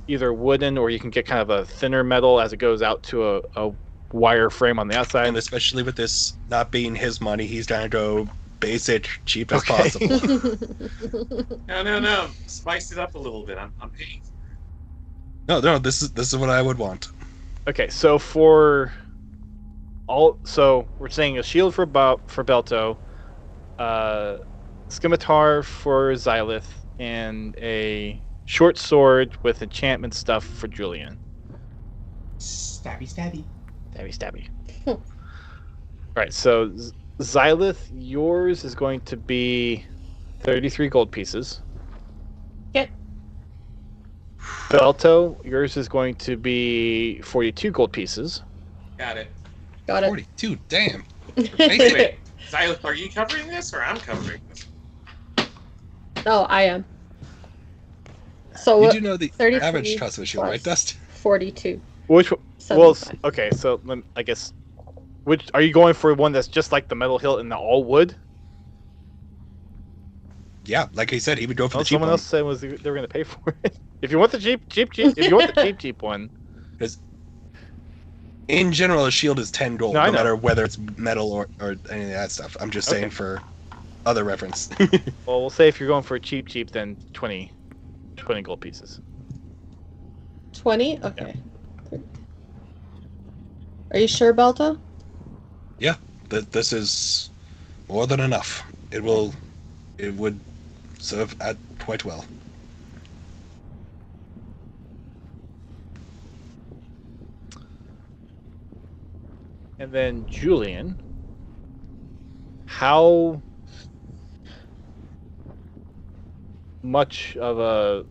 either wooden or you can get kind of a thinner metal as it goes out to a wire frame on the outside. And especially with this not being his money, he's trying to go basic, cheap as Okay. possible. No. Spice it up a little bit. I'm paying. No, this is what I would want. Okay, so we're saying a shield for Belto, scimitar for Xylith, and a short sword with enchantment stuff for Julian. Stabby, stabby. Stabby. All right, so Xylith, yours is going to be 33 gold pieces. Okay. Belto, yours is going to be 42 gold pieces. Got it. Got it. 42, damn. Wait. Xylith, are you covering this or I'm covering this? No, I am. So You do know the 33 average cost of a shield, right, Dust? 42. Which well, 75. okay, so I guess which are you going for? One that's just like the metal hilt and the all wood? Yeah, like I said, he would go for Oh, the cheap someone one. else said they were going to pay for it. If you want the cheap, if you want the cheap one. Because in general, a shield is 10 gold, No, I no know. matter whether it's metal or any of that stuff. I'm just saying for other reference. Well, we'll say if you're going for a cheap, then 20 gold pieces. 20? Okay. Are you sure, Belta? This is more than enough. It would serve at quite well. And then Julian, how much of a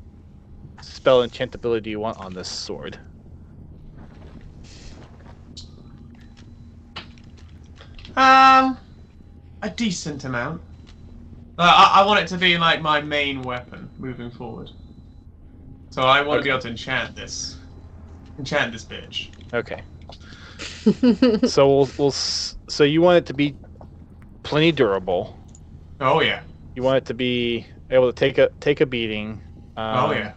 spell enchantability do you want on this sword? A decent amount. I want it to be like my main weapon moving forward. So I want to be able to enchant this bitch. Okay. So so you want it to be plenty durable. Oh yeah. You want it to be able to take a beating. Oh yeah.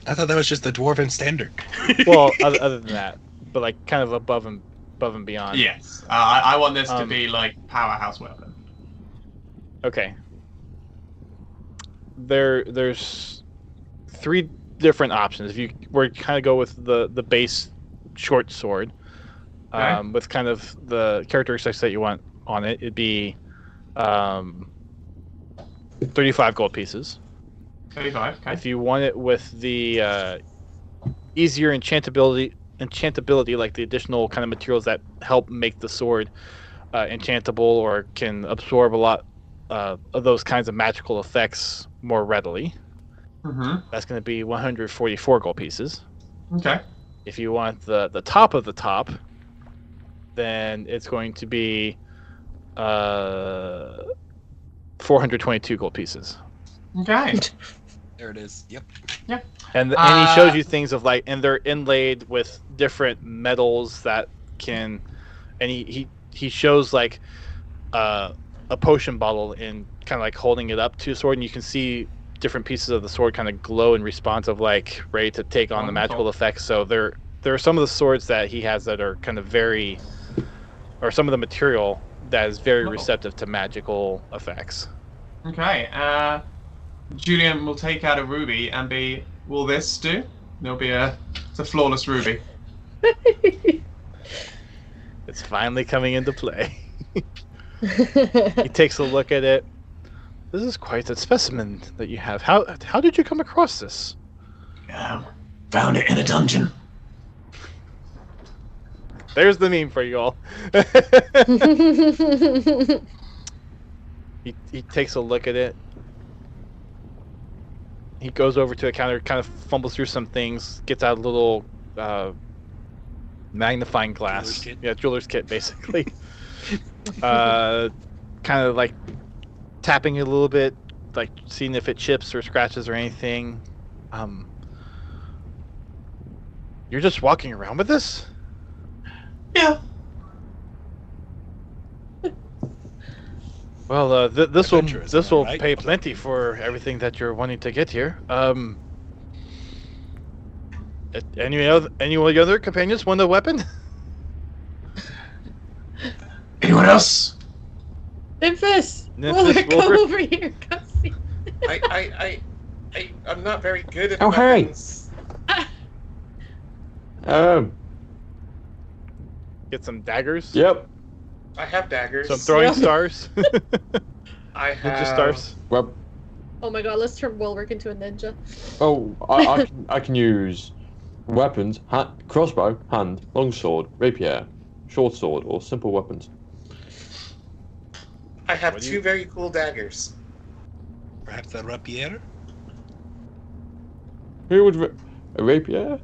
I thought that was just the Dwarven standard. Well, other than that, but like kind of above and beyond. Yes. I want this to be like powerhouse weapon. Okay. There's 3 different options. If you were to kind of go with the base short sword, Okay. with kind of the characteristics that you want on it, it'd be 35 gold pieces. 35. Okay. If you want it with the easier enchantability, like the additional kind of materials that help make the sword enchantable or can absorb a lot of those kinds of magical effects more readily, that's going to be 144 gold pieces. Okay. If you want the top of the top, then it's going to be 422 gold pieces. Okay. There it is. Yep. And he shows you things of like, and they're inlaid with different metals that can, and he shows like a potion bottle and kind of like holding it up to a sword, and you can see different pieces of the sword kind of glow in response of like ready to take on the magical effects. So there are some of the swords that he has that are kind of very, or some of the material that is very receptive to magical effects. Okay. Julian will take out a ruby and be. Will this do? There'll be it's a flawless ruby. It's finally coming into play. He takes a look at it. This is quite a specimen that you have. How did you come across this? Found it in a dungeon. There's the meme for you all. He takes a look at it. He goes over to a counter, kind of fumbles through some things, gets out a little magnifying glass. Jeweler's kit? Yeah, jeweler's kit, basically. Kind of like tapping it a little bit, like seeing if it chips or scratches or anything. You're just walking around with this? Yeah. Well, this will Adventurous, am I right? pay plenty for everything that you're wanting to get here. Any other companions want a weapon? Anyone else? Nymphis! Nymphis, Wilbur, come Wilbur. over here. Come see. I'm not very good at Oh, hey. weapons. Get some daggers. Yep. I have daggers. Some throwing Yeah. stars. I have Ninja stars. Well, Oh my god, let's turn Wilbur into a ninja. I can use weapons: crossbow, hand, longsword, rapier, short sword, or simple weapons. I have What do two you- very cool daggers. Perhaps a rapier? Who would a rapier?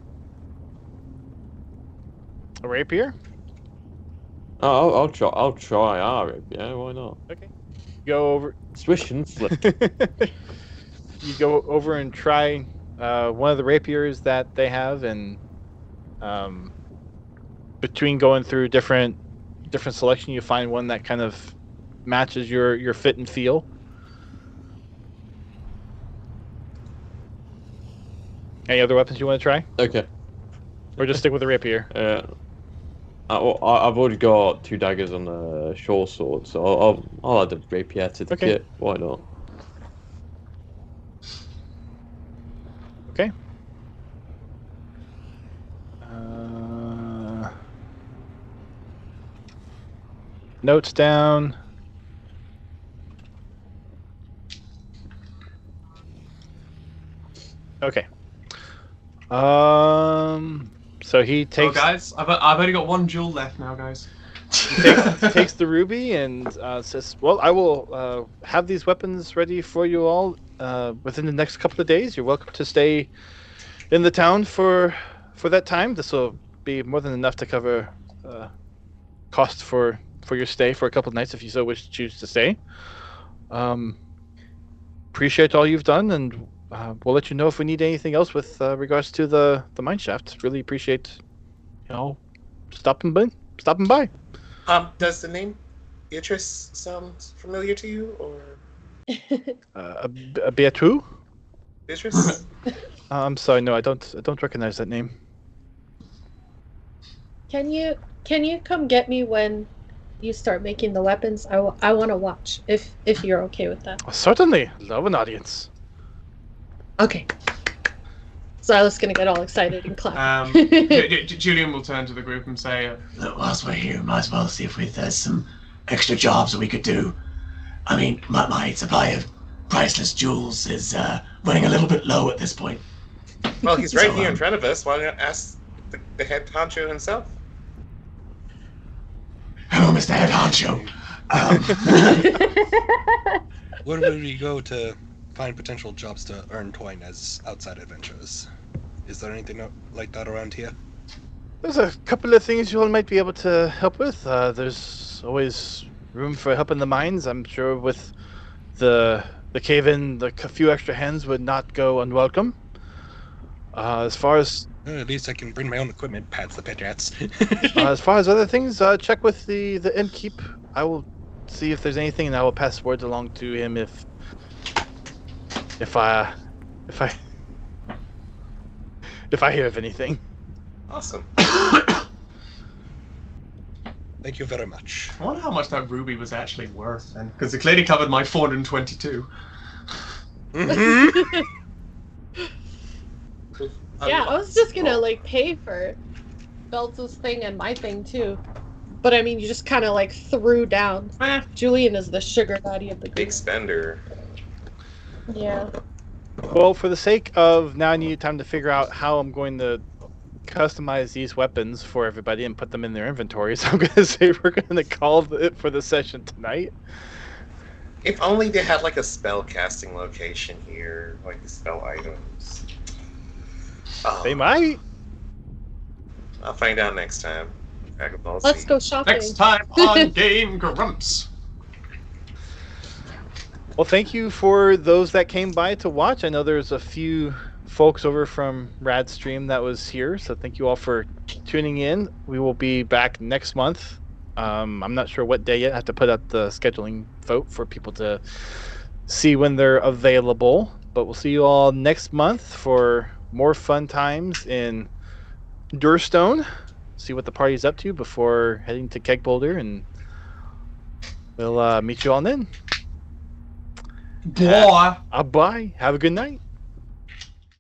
A rapier. Oh, I'll try our rapier. Why not? Okay. Go over. Swish and flip. You go over and try one of the rapiers that they have, and between going through different selection, you find one that kind of matches your fit and feel. Any other weapons you want to try, Okay. or just stick with the rapier? I've already got 2 daggers on the short sword, so I'll add the rapier to the Okay. kit. Why not? Okay. Notes down. Okay. So he Oh, takes guys, I've only got 1 jewel left now, guys. takes the ruby and says, "Well, I will have these weapons ready for you all within the next couple of days. You're welcome to stay in the town for that time. This will be more than enough to cover cost for your stay for a couple of nights if you so wish to choose to stay. Appreciate all you've done, and we'll let you know if we need anything else with regards to the mine shaft. Really appreciate stopping by. Does the name Bietress sound familiar to you, or A Beatrice? Bietress? I'm sorry, no, I don't recognize that name. Can you come get me when you start making the weapons? I want to watch if you're okay with that. Certainly, love an audience. Okay. Silas gonna get all excited and clap. Julian will turn to the group and say, Look, whilst we're here, might as well see if there's some extra jobs that we could do. I mean, my supply of priceless jewels is running a little bit low at this point. Well, he's right So, here in front of us. Why don't you ask the head honcho himself? Hello, Mr. Head Honcho. Where would we go to find potential jobs to earn coin as outside adventurers? Is there anything like that around here? There's a couple of things you all might be able to help with. There's always room for help in the mines. I'm sure with the cave-in, the few extra hands would not go unwelcome. As far as At least I can bring my own equipment, pads the pit rats. as far as other things, check with the innkeep. I will see if there's anything, and I will pass words along to him if I hear of anything. Awesome. Thank you very much. I wonder how much that ruby was actually worth then, because it clearly covered my 422. Mhm. Yeah, I was just gonna pay for Beltz's thing and my thing too. But I mean, you just kind of threw down. Julian is the sugar daddy of the group. Big spender. Yeah. Well, for the sake of now, I need time to figure out how I'm going to customize these weapons for everybody and put them in their inventories. I'm going to say we're going to call it for the session tonight. If only they had a spell casting location here, the spell items. Oh, They might. I'll find out next time. Dragon Ball Let's Z. go shopping. Next time on Game Grumps. Well, thank you for those that came by to watch. I know there's a few folks over from Radstream that was here, so thank you all for tuning in. We will be back next month I'm not sure what day yet. I have to put out the scheduling vote for people to see when they're available. But we'll see you all next month for more fun times in Durstone. See what the party's up to before heading to Kegboldyr, and we'll meet you all then. Boy. Bye. Have a good night.